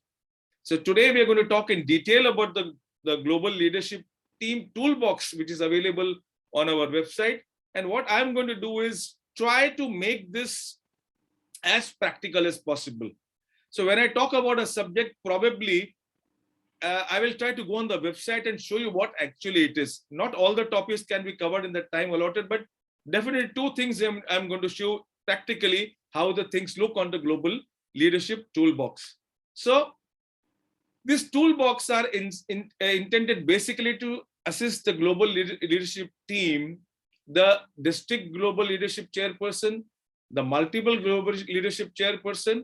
So today we are going to talk in detail about the global leadership team toolbox, which is available on our website. And what I'm going to do is try to make this as practical as possible. So when I talk about a subject, probably I will try to go on the website and show you what actually it is. Not all the topics can be covered in the time allotted, but definitely two things I'm going to show practically how the things look on the global leadership toolbox. So these toolbox are intended basically to assist the global leadership team, the district global leadership chairperson, the multiple global leadership chairperson,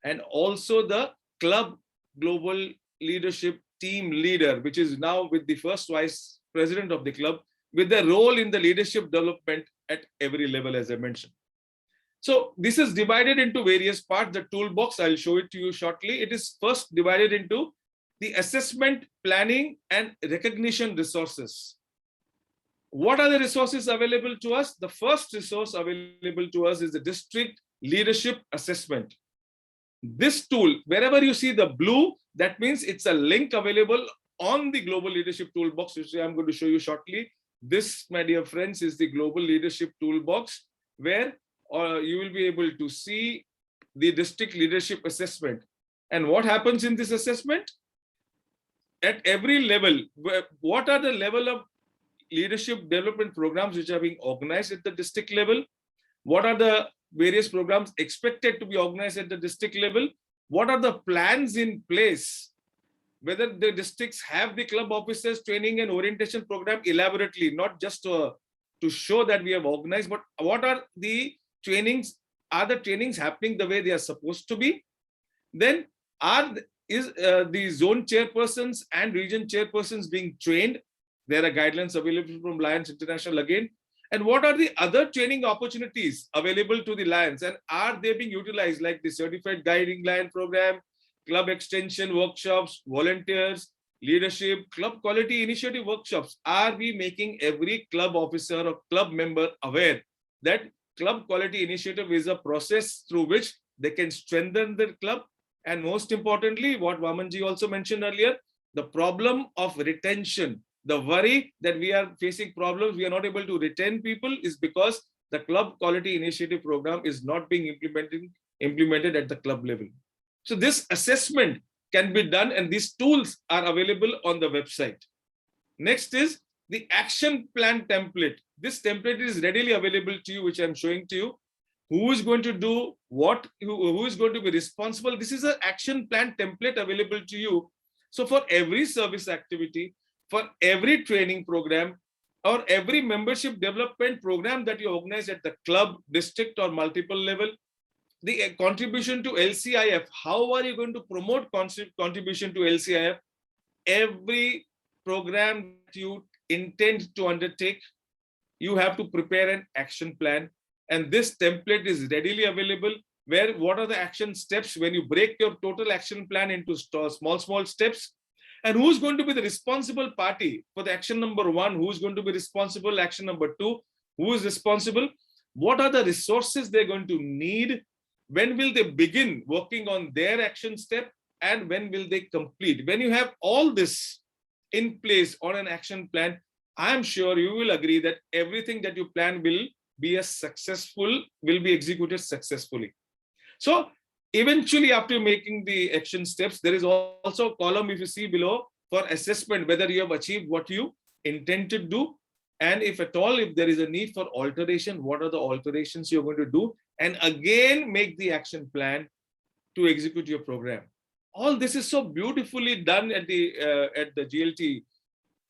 and also the club global leadership team leader, which is now with the first vice president of the club, with the role in the leadership development at every level, as I mentioned. So this is divided into various parts. The toolbox, I'll show it to you shortly. It is first divided into the assessment, planning, and recognition resources. What are the resources available to us? The first resource available to us is the district leadership assessment. This tool, wherever you see the blue, that means it's a link available on the global leadership toolbox, which I'm going to show you shortly. This, my dear friends, is the global leadership toolbox, where you will be able to see the district leadership assessment. And what happens in this assessment? At every level, what are the level of leadership development programs which are being organized at the district level? What are the various programs expected to be organized at the district level? What are the plans in place? Whether the districts have the club officers training and orientation program elaborately, not just to show that we have organized, but what are the trainings? Are the trainings happening the way they are supposed to be? Then is the zone chairpersons and region chairpersons being trained? There are guidelines available from Lions International again. And what are the other training opportunities available to the Lions, and are they being utilized, like the Certified Guiding Lion program, club extension workshops, volunteers, leadership, club quality initiative workshops. Are we making every club officer or club member aware that club quality initiative is a process through which they can strengthen their club? And most importantly, what Vamanji also mentioned earlier, the problem of retention, the worry that we are facing problems, we are not able to retain people is because the club quality initiative program is not being implemented at the club level. So this assessment can be done, and these tools are available on the website. Next is the action plan template. This template is readily available to you, which I'm showing to you. Who is going to do what, who is going to be responsible. This is an action plan template available to you. So for every service activity, for every training program, or every membership development program that you organize at the club, district, or multiple level, the contribution to LCIF, how are you going to promote contribution to LCIF? Every program that you intend to undertake, you have to prepare an action plan. And this template is readily available, where what are the action steps when you break your total action plan into small steps, and who's going to be the responsible party for the action number 1, who's going to be responsible, action number 2, who is responsible, what are the resources they're going to need, when will they begin working on their action step, and when will they complete. When you have all this in place on an action plan, I'm sure you will agree that everything that you plan will be executed successfully. So eventually, after making the action steps, there is also a column, if you see below, for assessment, whether you have achieved what you intend to do. And if at all, if there is a need for alteration, what are the alterations you're going to do? And again, make the action plan to execute your program. All this is so beautifully done at the GLT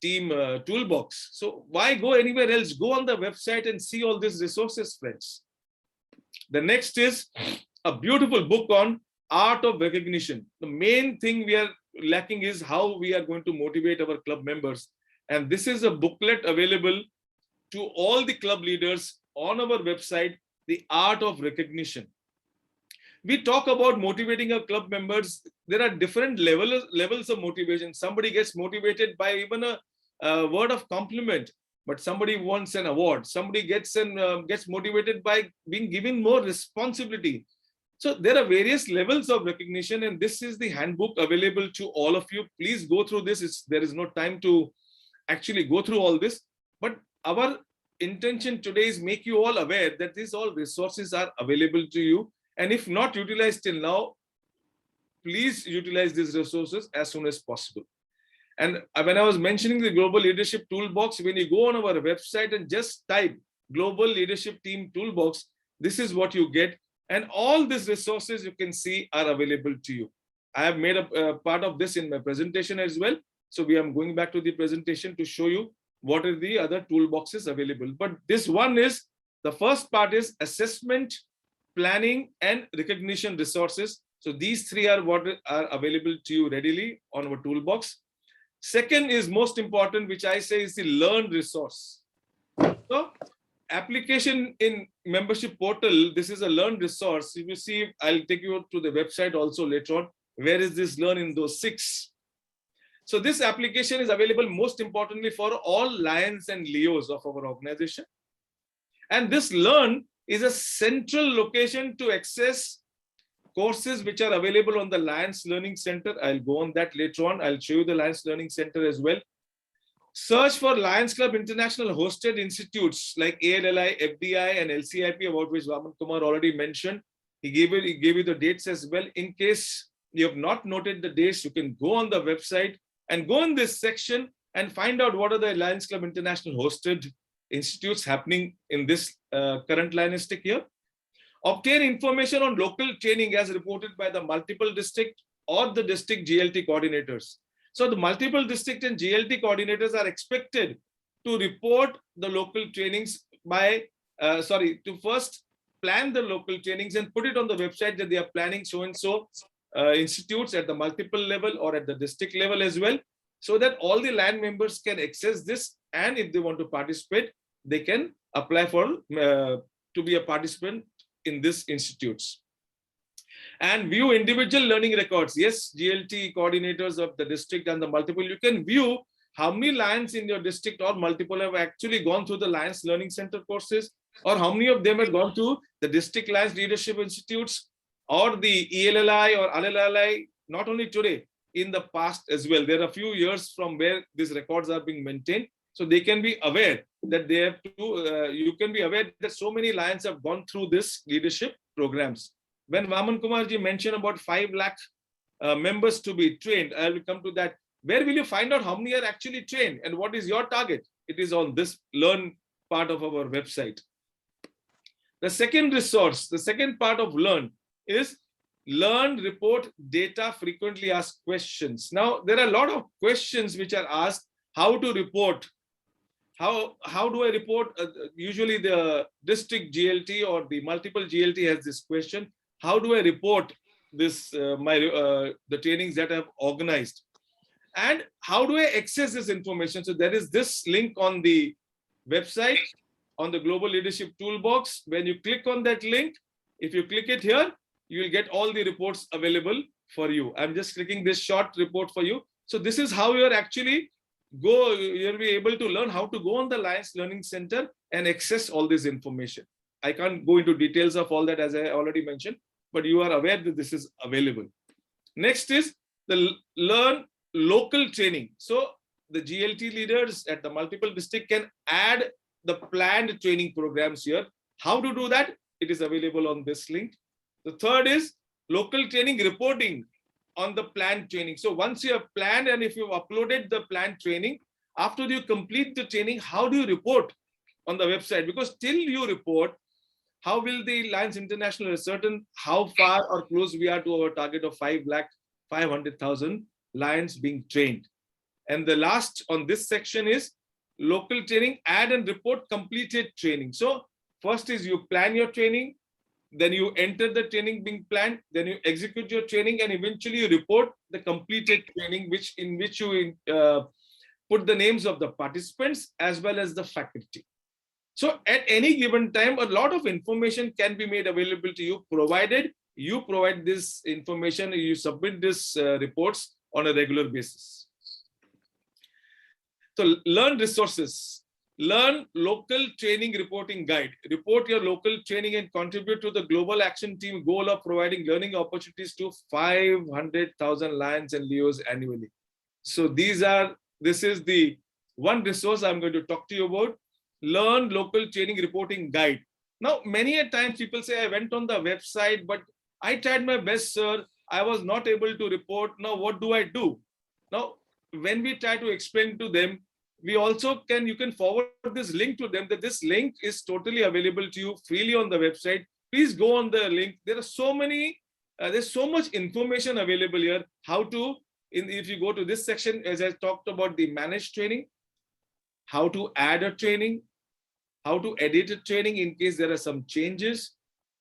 team toolbox. So why go anywhere else? Go on the website and see all these resources, friends. The next is a beautiful book on art of recognition. The main thing we are lacking is how we are going to motivate our club members. And this is a booklet available to all the club leaders on our website, The Art of Recognition. We talk about motivating our club members. There are different levels of motivation. Somebody gets motivated by even a word of compliment, but somebody wants an award. Somebody gets motivated by being given more responsibility. So there are various levels of recognition, and this is the handbook available to all of you. Please go through this. There is no time to actually go through all this, but our intention today is make you all aware that these all resources are available to you. And if not utilized till now, please utilize these resources as soon as possible. And when I was mentioning the Global Leadership Toolbox, when you go on our website and just type Global Leadership Team Toolbox, this is what you get. And all these resources you can see are available to you. I have made a part of this in my presentation as well. So we are going back to the presentation to show you what are the other toolboxes available. But this one is, the first part is assessment, planning, and recognition resources. So these three are what are available to you readily on our toolbox. Second is most important, which I say is the learn resource. So application in membership portal, this is a learn resource. If you see, I'll take you to the website also later on. Where is this learn in those 6? So this application is available most importantly for all Lions and Leos of our organization. And this learn is a central location to access courses which are available on the Lions Learning Center. I'll go on that later on. I'll show you the Lions Learning Center as well. Search for Lions Club International hosted institutes like ALLI, FDI, and LCIP, about which Vaman Kumar already mentioned. He gave you the dates as well. In case you have not noted the dates, you can go on the website and go in this section and find out what are the Lions Club International hosted institutes happening in this current Lionistic year. Obtain information on local training as reported by the multiple district or the district GLT coordinators. So the multiple district and GLT coordinators are expected to report the local trainings by, to first plan the local trainings and put it on the website that they are planning so-and-so institutes at the multiple level or at the district level as well, so that all the land members can access this, and if they want to participate, they can apply for to be a participant in these institutes. and view individual learning records. Yes, GLT coordinators of the district and the multiple, you can view how many Lions in your district or multiple have actually gone through the Lions Learning Center courses, or how many of them have gone to the district Lions Leadership Institutes or the ELLI or RLLI, not only today, in the past as well. There are a few years from where these records are being maintained. So they can be aware that they have to, you can be aware that so many Lions have gone through this leadership programs. When Vaman Kumarji mentioned about 5 lakh members to be trained, I will come to that. Where will you find out how many are actually trained and what is your target? It is on this Learn part of our website. The second resource, the second part of Learn is Learn, Report, Data, Frequently Asked Questions. Now, there are a lot of questions which are asked. How to report? How do I report? Usually the district GLT or the multiple GLT has this question. How do I report this, the trainings that I've organized? And how do I access this information? So there is this link on the website, on the Global Leadership Toolbox. When you click on that link, if you click it here, you will get all the reports available for you. I'm just clicking this short report for you. So this is how you're actually you'll be able to learn how to go on the Lions Learning Center and access all this information. I can't go into details of all that, as I already mentioned, but you are aware that this is available. Next is the Learn Local Training. So the GLT leaders at the multiple district can add the planned training programs here. How to do that? It is available on this link. The third is local training reporting on the planned training. So once you have planned and if you've uploaded the planned training, after you complete the training, how do you report on the website? Because till you report, how will the Lions International ascertain how far or close we are to our target of 5,500,000 Lions being trained? And the last on this section is local training, add and report completed training. So first is you plan your training, then you enter the training being planned, then you execute your training, and eventually you report the completed training, in which you put the names of the participants as well as the faculty. So at any given time, a lot of information can be made available to you, provided you provide this information, you submit these reports on a regular basis. So Learn Resources. Learn Local Training Reporting Guide. Report your local training and contribute to the Global Action Team goal of providing learning opportunities to 500,000 Lions and Leos annually. So this is the one resource I'm going to talk to you about. Learn Local Training Reporting Guide. Now, many a times people say, I went on the website, but I tried my best, sir. I was not able to report. Now, what do I do? Now, when we try to explain to them, we also you can forward this link to them, that this link is totally available to you freely on the website. Please go on the link. There are so many, there's so much information available here. How to, if you go to this section, as I talked about the managed training, how to add a training, how to edit a training in case there are some changes,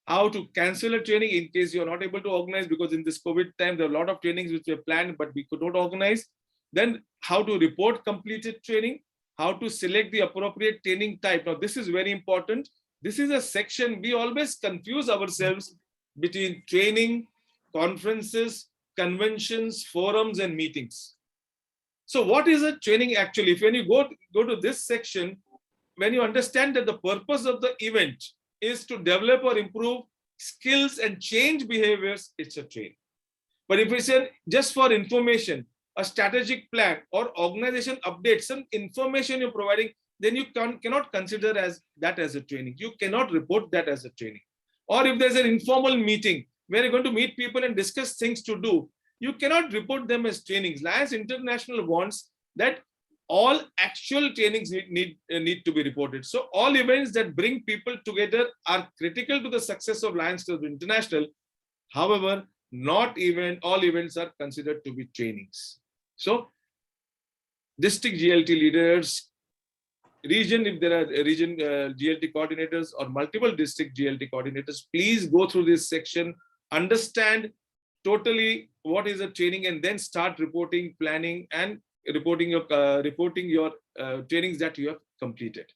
how to cancel a training in case you're not able to organize, because in this COVID time, there are a lot of trainings which were planned, but we could not organize. Then how to report completed training, how to select the appropriate training type. Now, this is very important. This is a section, we always confuse ourselves between training, conferences, conventions, forums, and meetings. So what is a training actually? If when you go to this section, when you understand that the purpose of the event is to develop or improve skills and change behaviors, it's a training. But if it's just for information, a strategic plan or organization update, some information you're providing, then you cannot consider that as a training. You cannot report that as a training. Or if there's an informal meeting where you're going to meet people and discuss things to do, you cannot report them as trainings. Lions International wants that all actual trainings need to be reported. So all events that bring people together are critical to the success of Lions Club International. However, not all events are considered to be trainings. So district GLT leaders, region, if there are region GLT coordinators or multiple district GLT coordinators, please go through this section, understand totally what is a training, and then start reporting, planning, and reporting your trainings that you have completed.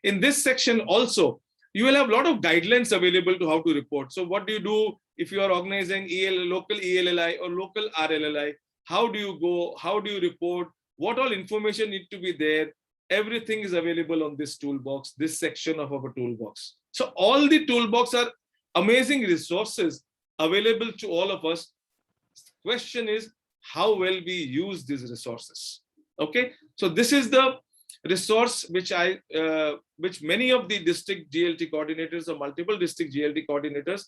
In this section also, you will have a lot of guidelines available to how to report. So what do you do if you are organizing local ELLI or local RLLI? How do you go? How do you report? What all information need to be there? Everything is available on this toolbox, this section of our toolbox. So all the toolbox are amazing resources available to all of us. Question is how well we use these resources. Okay, so this is the resource which many of the district GLT coordinators or multiple district GLT coordinators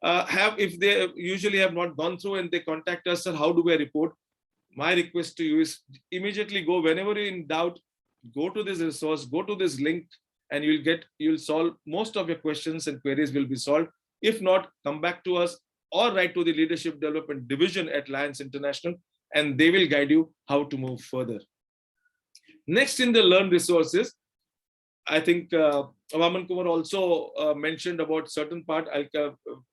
have, if they usually have not gone through and they contact us, sir, how do I report? My request to you is immediately go, whenever you're in doubt, go to this resource, go to this link, and you'll solve most of your questions and queries will be solved. If not, come back to us or write to the Leadership Development Division at Lions International, and they will guide you how to move further. Next in the learn resources, I think Vaman Kumar also mentioned about certain part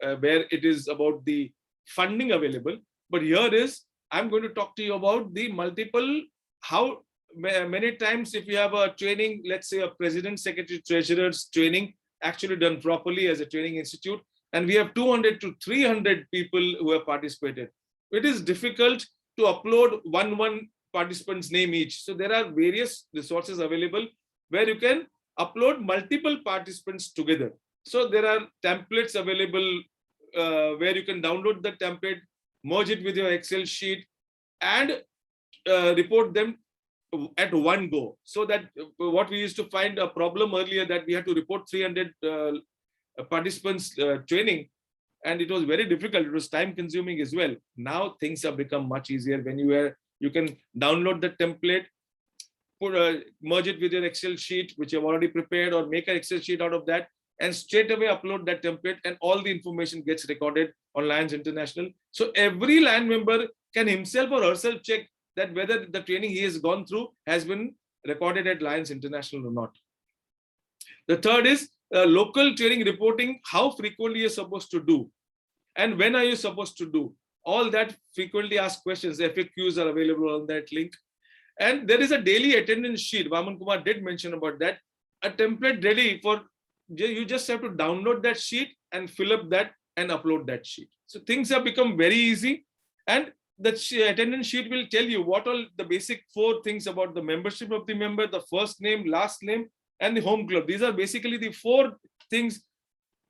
where it is about the funding available. But here is, I'm going to talk to you about the multiple, how many times if you have a training, let's say a president, secretary, treasurer's training actually done properly as a training institute, and we have 200 to 300 people who have participated. It is difficult to upload one participant's name each. So there are various resources available where you can upload multiple participants together. So there are templates available where you can download the template, merge it with your Excel sheet, and report them at one go. So that what we used to find a problem earlier, that we had to report 300 participants training, and it was very difficult. It was time consuming as well. Now things have become much easier when you can download the template, merge it with your Excel sheet, which you have already prepared, or make an Excel sheet out of that, and straight away upload that template, and all the information gets recorded on Lions International. So every Lion member can himself or herself check that whether the training he has gone through has been recorded at Lions International or not. The third is local training reporting, how frequently you're supposed to do, and when are you supposed to do. All that frequently asked questions, FAQs are available on that link. And there is a daily attendance sheet. Vaman Kumar did mention about that. A template ready for, you just have to download that sheet and fill up that and upload that sheet. So things have become very easy. And the attendance sheet will tell you what all the basic 4 things about the membership of the member, the first name, last name, and the home club. These are basically the 4 things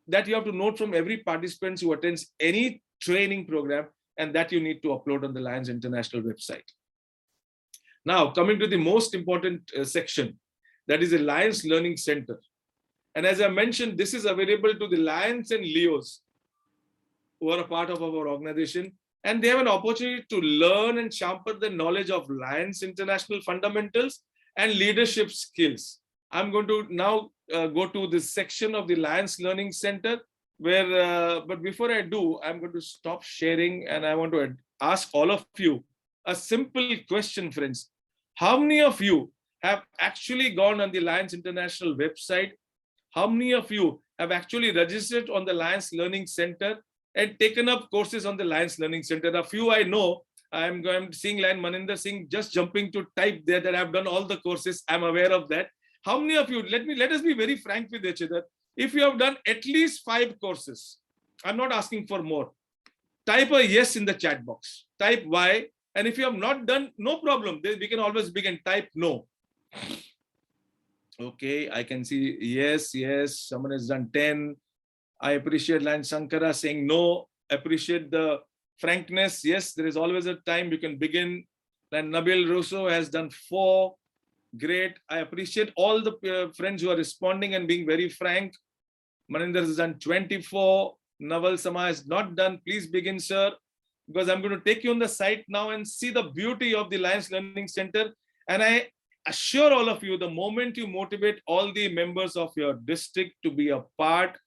that you have to note from every participant who attends any training program, and that you need to upload on the Lions International website. Now, coming to the most important section, that is the Lions Learning Center. And as I mentioned, this is available to the Lions and Leos who are a part of our organization, and they have an opportunity to learn and sharpen the knowledge of Lions International fundamentals and leadership skills. I'm going to now go to this section of the Lions Learning Center where, but before I do, I'm going to stop sharing, and I want to ask all of you a simple question, friends. How many of you have actually gone on the Lions International website? How many of you have actually registered on the Lions Learning Center and taken up courses on the Lions Learning Center? A few I know. I'm seeing Lion Maninder Singh just jumping to type there that I've done all the courses. I'm aware of that. How many of you, let us be very frank with each other. If you have done at least 5 courses, I'm not asking for more. Type a yes in the chat box. Type Y. And if you have not done, no problem. We can always begin. Type no. Okay, I can see yes, yes. Someone has done 10. I appreciate Lion Sankara saying no. Appreciate the frankness. Yes, there is always a time you can begin. Lion Nabil Russo has done 4. Great. I appreciate all the friends who are responding and being very frank. Maninder has done 24. Naval Sama has not done. Please begin, sir, because I'm going to take you on the site now and see the beauty of the Lions Learning Center. And I assure all of you, the moment you motivate all the members of your district to be a part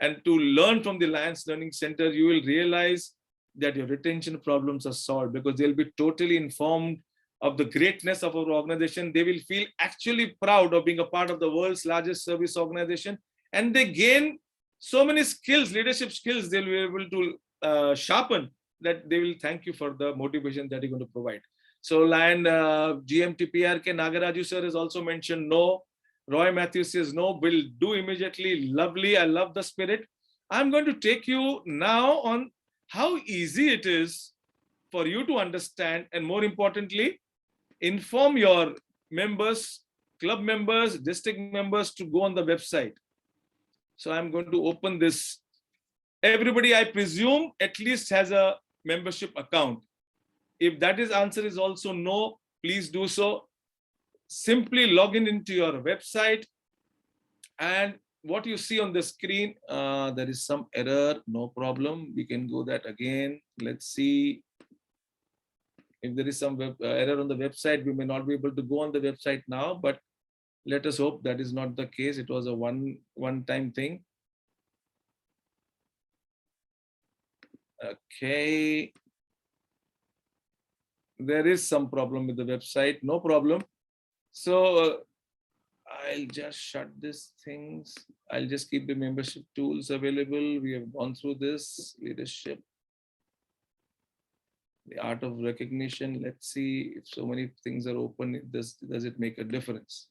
and to learn from the Lions Learning Center, you will realize that your retention problems are solved, because they'll be totally informed of the greatness of our organization. They will feel actually proud of being a part of the world's largest service organization, and they gain so many skills, leadership skills they'll be able to sharpen, that they will thank you for the motivation that you're going to provide. So Lion GMTPRK Nagaraju sir has also mentioned no. Roy Matthews says, no, will do immediately. Lovely. I love the spirit. I'm going to take you now on how easy it is for you to understand, and more importantly, inform your members, club members, district members to go on the website. So I'm going to open this. Everybody, I presume, at least has a membership account. If that is answer is also no, please do so. Simply log in into your website, and what you see on the screen, there is some error, no problem. We can go that again. Let's see if there is some error on the website. We may not be able to go on the website now, but let us hope that is not the case. It was a one-time thing. Okay. There is some problem with the website, no problem. So I'll just shut these things. I'll just keep the membership tools available. We have gone through this leadership, the art of recognition. Let's see if so many things are open. Does it make a difference?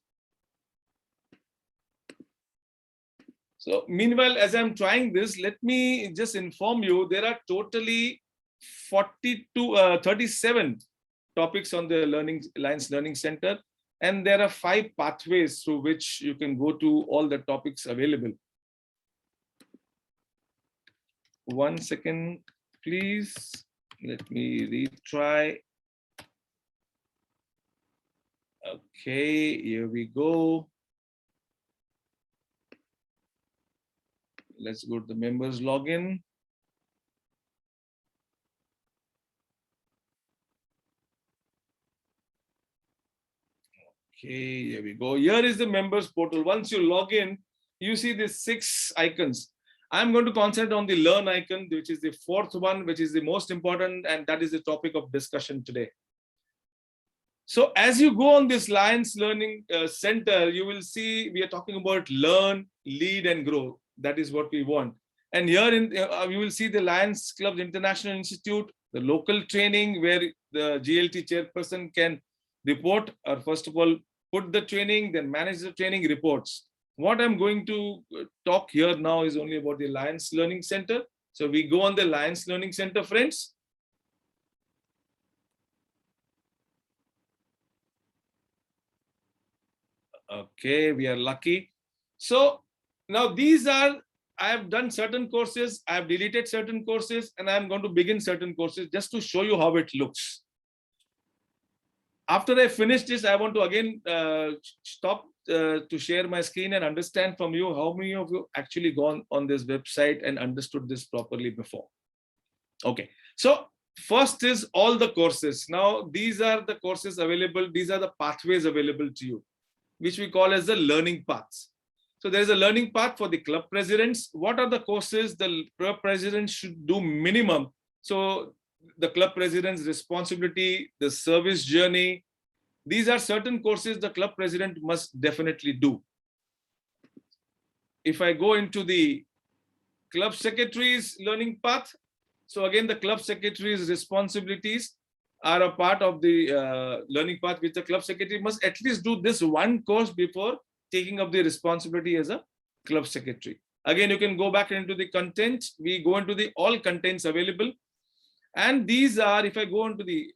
So meanwhile, as I'm trying this, let me just inform you, there are totally 37 topics on the Alliance Learning Center. And there are 5 pathways through which you can go to all the topics available. 1 second, please. Let me retry. Okay, here we go. Let's go to the members login. Okay, here we go. Here is the members portal. Once you log in, you see these 6 icons. I'm going to concentrate on the learn icon, which is the 4th one, which is the most important, and that is the topic of discussion today. So as you go on this Alliance Learning Center, you will see we are talking about learn, lead, and grow. That is what we want. And here you will see the Lions Club International Institute, the local training where the GLT chairperson can report, or first of all, put the training, then manage the training reports. What I'm going to talk here now is only about the Alliance Learning Center. So we go on the Alliance Learning Center, friends. Okay, we are lucky. So now these are, I have done certain courses, I have deleted certain courses, and I'm going to begin certain courses just to show you how it looks. After I finish this, I want to again stop to share my screen and understand from you how many of you actually gone on this website and understood this properly before. Okay, so first is all the courses. Now, these are the courses available. These are the pathways available to you, which we call as the learning paths. So there is a learning path for the club presidents. What are the courses the club president should do minimum? So the club president's responsibility, the service journey. These are certain courses the club president must definitely do. If I go into the club secretary's learning path, so again, the club secretary's responsibilities are a part of the learning path, which the club secretary must at least do this one course before taking up the responsibility as a club secretary. Again, you can go back into the content. We go into the all contents available. And these are, if I go into the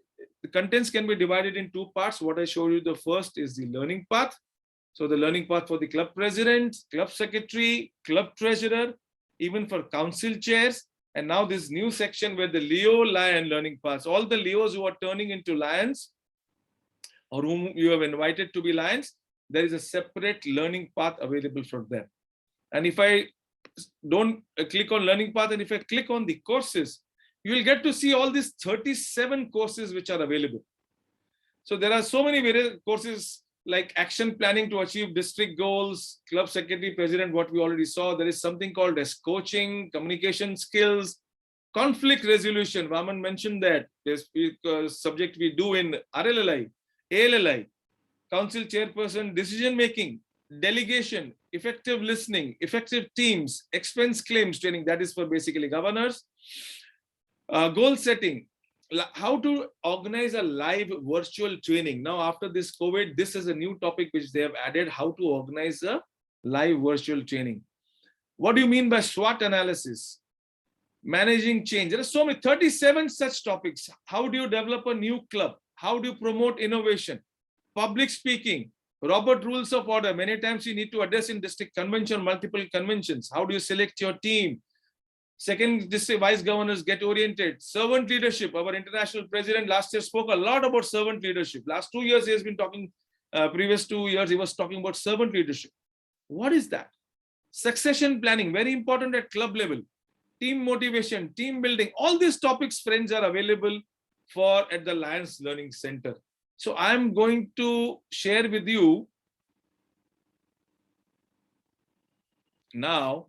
contents can be divided in 2 parts. What I showed you, the first is the learning path. So the learning path for the club president, club secretary, club treasurer, even for council chairs. And now this new section where the Leo Lion learning paths, all the Leos who are turning into lions or whom you have invited to be lions, there is a separate learning path available for them. And if I don't click on learning path, and if I click on the courses, you will get to see all these 37 courses which are available. So there are so many various courses like action planning to achieve district goals, club secretary, president, what we already saw. There is something called as coaching, communication skills, conflict resolution. Vaman mentioned that. There's a subject we do in RLLI, ALLI, council chairperson, decision making, delegation, effective listening, effective teams, expense claims training. That is for basically governors. Goal setting, how to organize a live virtual training. Now, after this COVID, this is a new topic which they have added, how to organize a live virtual training. What do you mean by SWOT analysis? Managing change. There are so many, 37 such topics. How do you develop a new club? How do you promote innovation? Public speaking, Robert Rules of Order. Many times you need to address in district convention, multiple conventions. How do you select your team? Second, district vice governors get oriented. Servant leadership. Our international president last year spoke a lot about servant leadership. Last 2 years, he has been talking, previous 2 years, he was talking about servant leadership. What is that? Succession planning, very important at club level. Team motivation, team building, all these topics, friends, are available at the Lions Learning Center. So I'm going to share with you now.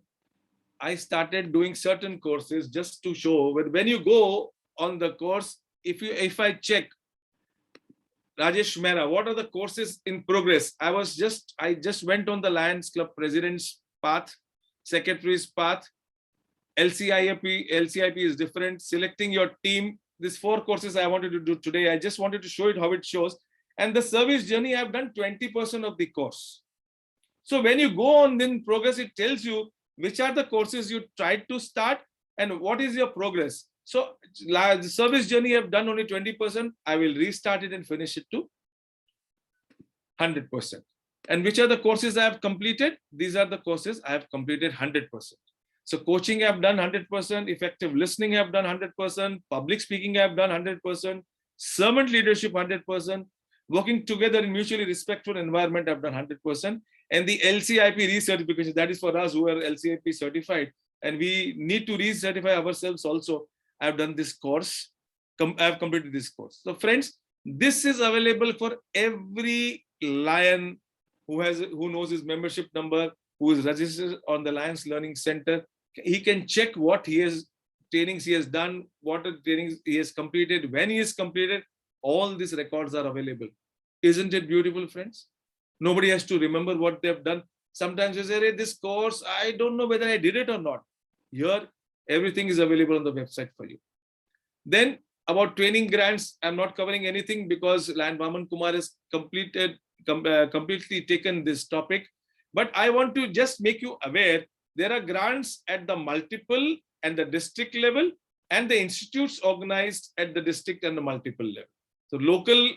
I started doing certain courses just to show when you go on the course, if I check Rajesh Mehra, what are the courses in progress? I just went on the Lions Club President's path, Secretary's path. LCIP is different. Selecting your team. These 4 courses I wanted to do today. I just wanted to show it how it shows. And the service journey, I've done 20% of the course. So when you go on in progress, it tells you which are the courses you tried to start and what is your progress. So the service journey, I've done only 20%. I will restart it and finish it to 100%. And which are the courses I have completed? These are the courses I have completed 100%. So coaching, I've done 100%. Effective listening, I've done 100%. Public speaking, I've done 100%. Servant leadership, 100%. Working together in mutually respectful environment, I've done 100%. And the LCIP recertification, that is for us who are LCIP certified. And we need to recertify ourselves also. I've done this course. I've completed this course. So friends, this is available for every Lion who knows his membership number, who is registered on the Lions Learning Center. He can check what trainings he has done, what trainings he has completed, when he has completed. All these records are available. Isn't it beautiful, friends? Nobody has to remember what they have done. Sometimes you say, hey, this course, I don't know whether I did it or not. Here, everything is available on the website for you. Then about training grants, I'm not covering anything because Lion Vaman Kumar has completely taken this topic. But I want to just make you aware, there are grants at the multiple and the district level, and the institutes organized at the district and the multiple level. So local,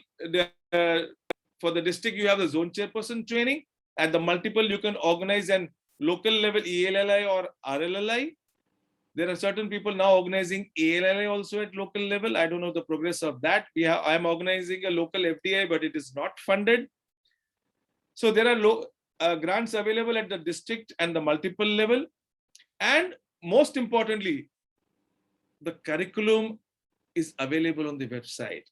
for the district, you have the zone chairperson training. At the multiple, you can organize an local level ELLI or RLLI. There are certain people now organizing ALLI also at local level. I don't know the progress of that. I am organizing a local FDI, but it is not funded. So there are grants available at the district and the multiple level. And most importantly, the curriculum is available on the website.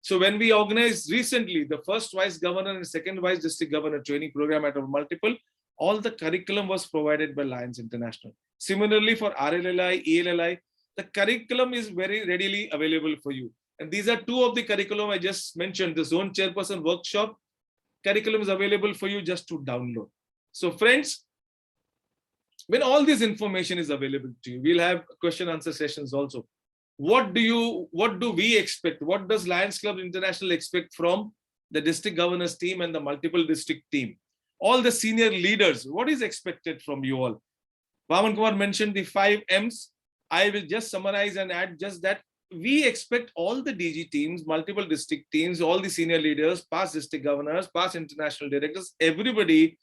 So when we organized recently the first vice governor and second vice district governor training program at our multiple, all the curriculum was provided by Lions International. Similarly for RLLI, ELLI, the curriculum is very readily available for you. And these are 2 of the curriculum I just mentioned. The zone chairperson workshop curriculum is available for you just to download. So friends, when all this information is available to you, we'll have question answer sessions also. What do we expect? What does Lions Club International expect from the district governors team and the multiple district team? All the senior leaders, what is expected from you all? Vaman Kumar mentioned the 5 M's. I will just summarize and add just that we expect all the DG teams, multiple district teams, all the senior leaders, past district governors, past international directors, everybody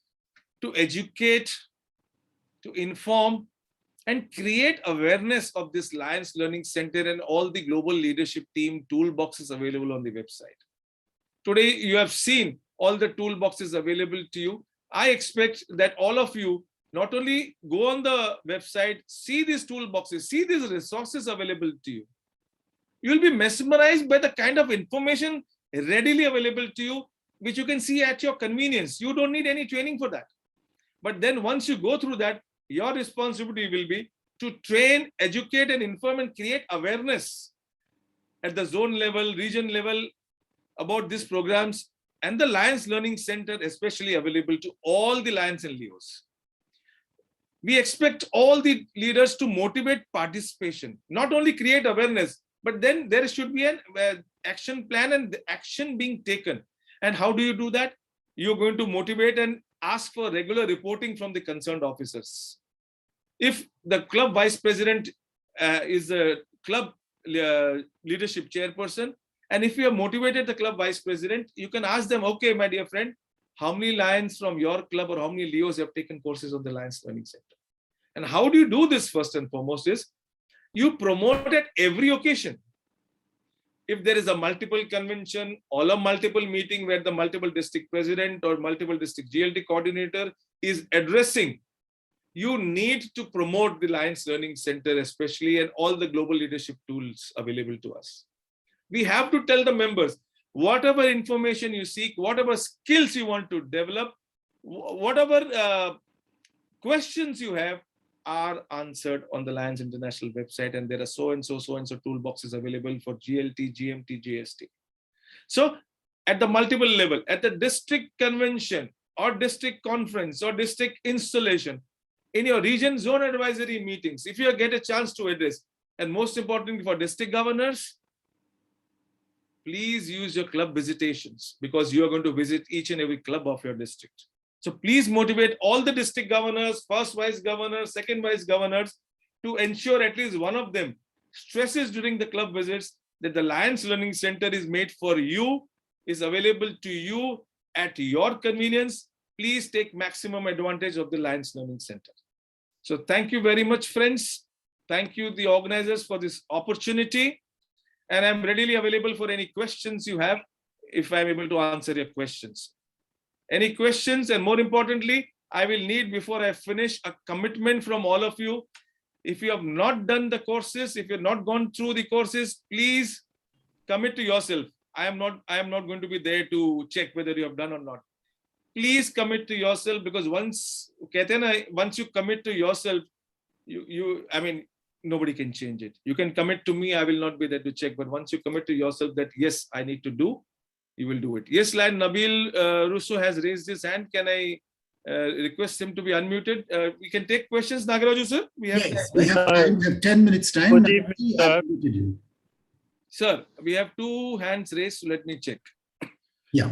to educate, to inform, and create awareness of this Lions Learning Center and all the global leadership team toolboxes available on the website. Today, you have seen all the toolboxes available to you. I expect that all of you not only go on the website, see these toolboxes, see these resources available to you. You'll be mesmerized by the kind of information readily available to you, which you can see at your convenience. You don't need any training for that. But then once you go through that, your responsibility will be to train, educate, and inform and create awareness at the zone level, region level about these programs, and the Lions Learning Center especially available to all the Lions and Leos. We expect all the leaders to motivate participation, not only create awareness, But then there should be an action plan and the action being taken. And how do you do that? You're going to motivate and ask for regular reporting from the concerned officers. If the club vice president is a club leadership chairperson, and if you have motivated the club vice president, you can ask them, okay, my dear friend, how many Lions from your club or how many Leos have taken courses of the Lions Learning Center? And how do you do this? First and foremost is you promote at every occasion. If there is a multiple convention or a multiple meeting where the multiple district president or multiple district GLT coordinator is addressing, you need to promote the Lions Learning Center, especially, and all the global leadership tools available to us. We have to tell the members, whatever information you seek, whatever skills you want to develop, whatever questions you have are answered on the Lions International website. And there are so-and-so toolboxes available for GLT, GMT, GST. So at the multiple level, at the district convention or district conference or district installation, in your region zone advisory meetings, if you get a chance to address, and most importantly for district governors, please use your club visitations, because you are going to visit each and every club of your district. So please motivate all the district governors, first vice governors, second vice governors, to ensure at least one of them stresses during the club visits that the Lions Learning Center is made for you, is available to you at your convenience. Please take maximum advantage of the Lions Learning Center. So thank you very much, friends. Thank you, the organizers, for this opportunity. And I'm readily available for any questions you have, if I'm able to answer your questions. Any questions? And more importantly, I will need, before I finish, a commitment from all of you. If you have not done the courses, if you've not gone through the courses, please commit to yourself. I am not going to be there to check whether you have done or not. Please commit to yourself, because once you commit to yourself, I mean, nobody can change it. You can commit to me, I will not be there to check. But once you commit to yourself that, yes, I need to do, you will do it. Yes, Nabil Russo has raised his hand. Can I request him to be unmuted? We can take questions, Nagaraju sir. We have we have time. We have 10 minutes time. Good evening, sir. Sir, we have 2 hands raised, so let me check. Yeah.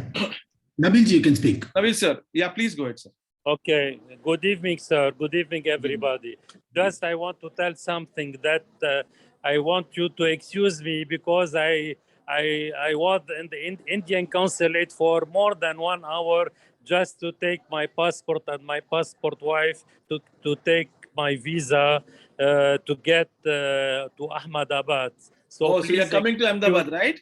Nabilji, you can speak. Nabil sir, yeah, please go ahead, sir. Okay. Good evening, sir. Good evening, everybody. Just I want to tell something that I want you to excuse me, because I was in the Indian consulate for more than 1 hour just to take my passport and my passport wife to take my visa to get to Ahmedabad. So you are coming to Ahmedabad, right?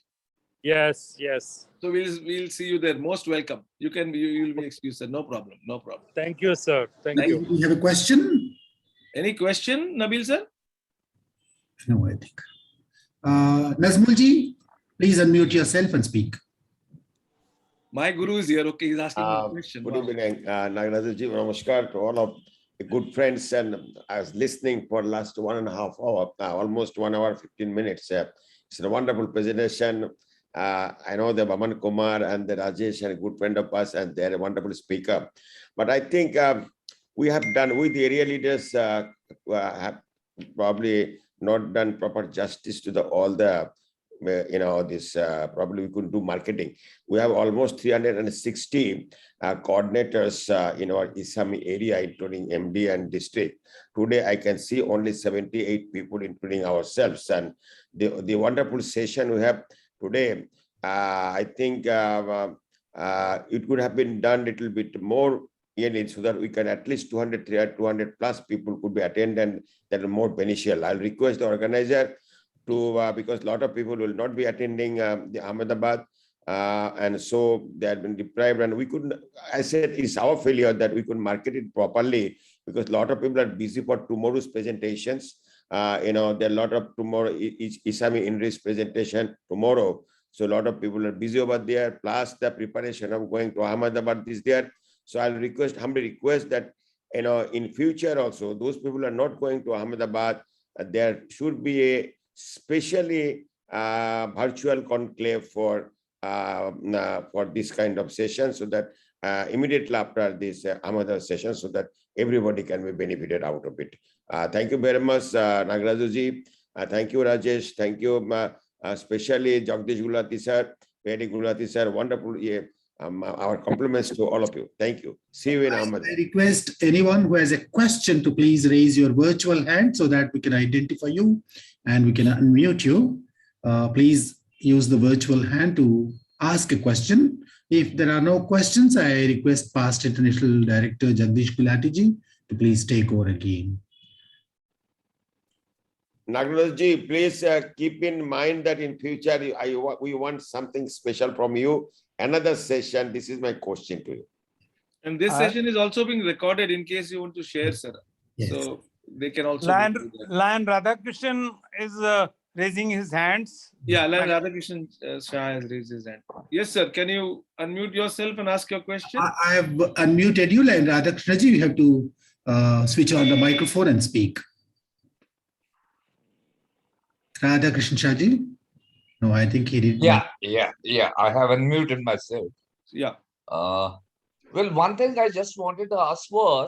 Yes, yes. So we'll see you there. Most welcome. You'll be excused, sir. No problem. No problem. Thank you, sir. Thank you. You have a question? Any question, Nabil sir? No, I think. Nazmulji, please unmute yourself and speak. My guru is here. Okay, he's asking me a question. Good evening, Nagaraju. Namaskar to all of the good friends. And I was listening for the last 1.5 hours, almost 1 hour, 15 minutes. It's a wonderful presentation. I know the Vaman Kumar and the Rajesh are a good friend of us, and they're a wonderful speaker. But I think we have done, with the area leaders, have probably not done proper justice to all the, probably we couldn't do marketing. We have almost 360 coordinators in our Isami area, including MD and district. Today, I can see only 78 people, including ourselves. And the wonderful session we have today, I think it could have been done a little bit more so that we can at least 200 plus people could be attended, and that are more beneficial. I'll request the organizer to, because a lot of people will not be attending the Ahmedabad, and so they have been deprived, and we couldn't, I said it's our failure that we couldn't market it properly, because a lot of people are busy for tomorrow's presentations. There are a lot of tomorrow, Isami Inris presentation tomorrow. So a lot of people are busy over there, plus the preparation of going to Ahmedabad is there. So I'll humbly request that, in future also, those people are not going to Ahmedabad, there should be a specially virtual conclave for this kind of session, so that immediately after this Ahmedabad session, so that everybody can be benefited out of it. Thank you very much, Nagarajuji. Thank you, Rajesh. Thank you, especially Jagdish Gulati sir, Very Gulati sir. Wonderful. Yeah. Our compliments to all of you. Thank you. See you in Ahmed. I request anyone who has a question to please raise your virtual hand so that we can identify you and we can unmute you. Please use the virtual hand to ask a question. If there are no questions, I request past International Director Jagdish Gulati ji to please take over again. Nagaraj, please keep in mind that in future, we want something special from you. Another session. This is my question to you. And this session is also being recorded in case you want to share, sir. Yes. So they can also. Lion do that. Radhakrishnan is raising his hands. Yeah, Lion Radhakrishnan Shah has raised his hand. Yes, sir. Can you unmute yourself and ask your question? I have unmuted you, and Radhakrishnan ji, you have to switch on the microphone and speak. Radhakrishnan Shah ji? No, I think he did. Yeah. I have unmuted myself. Yeah. Well, one thing I just wanted to ask was,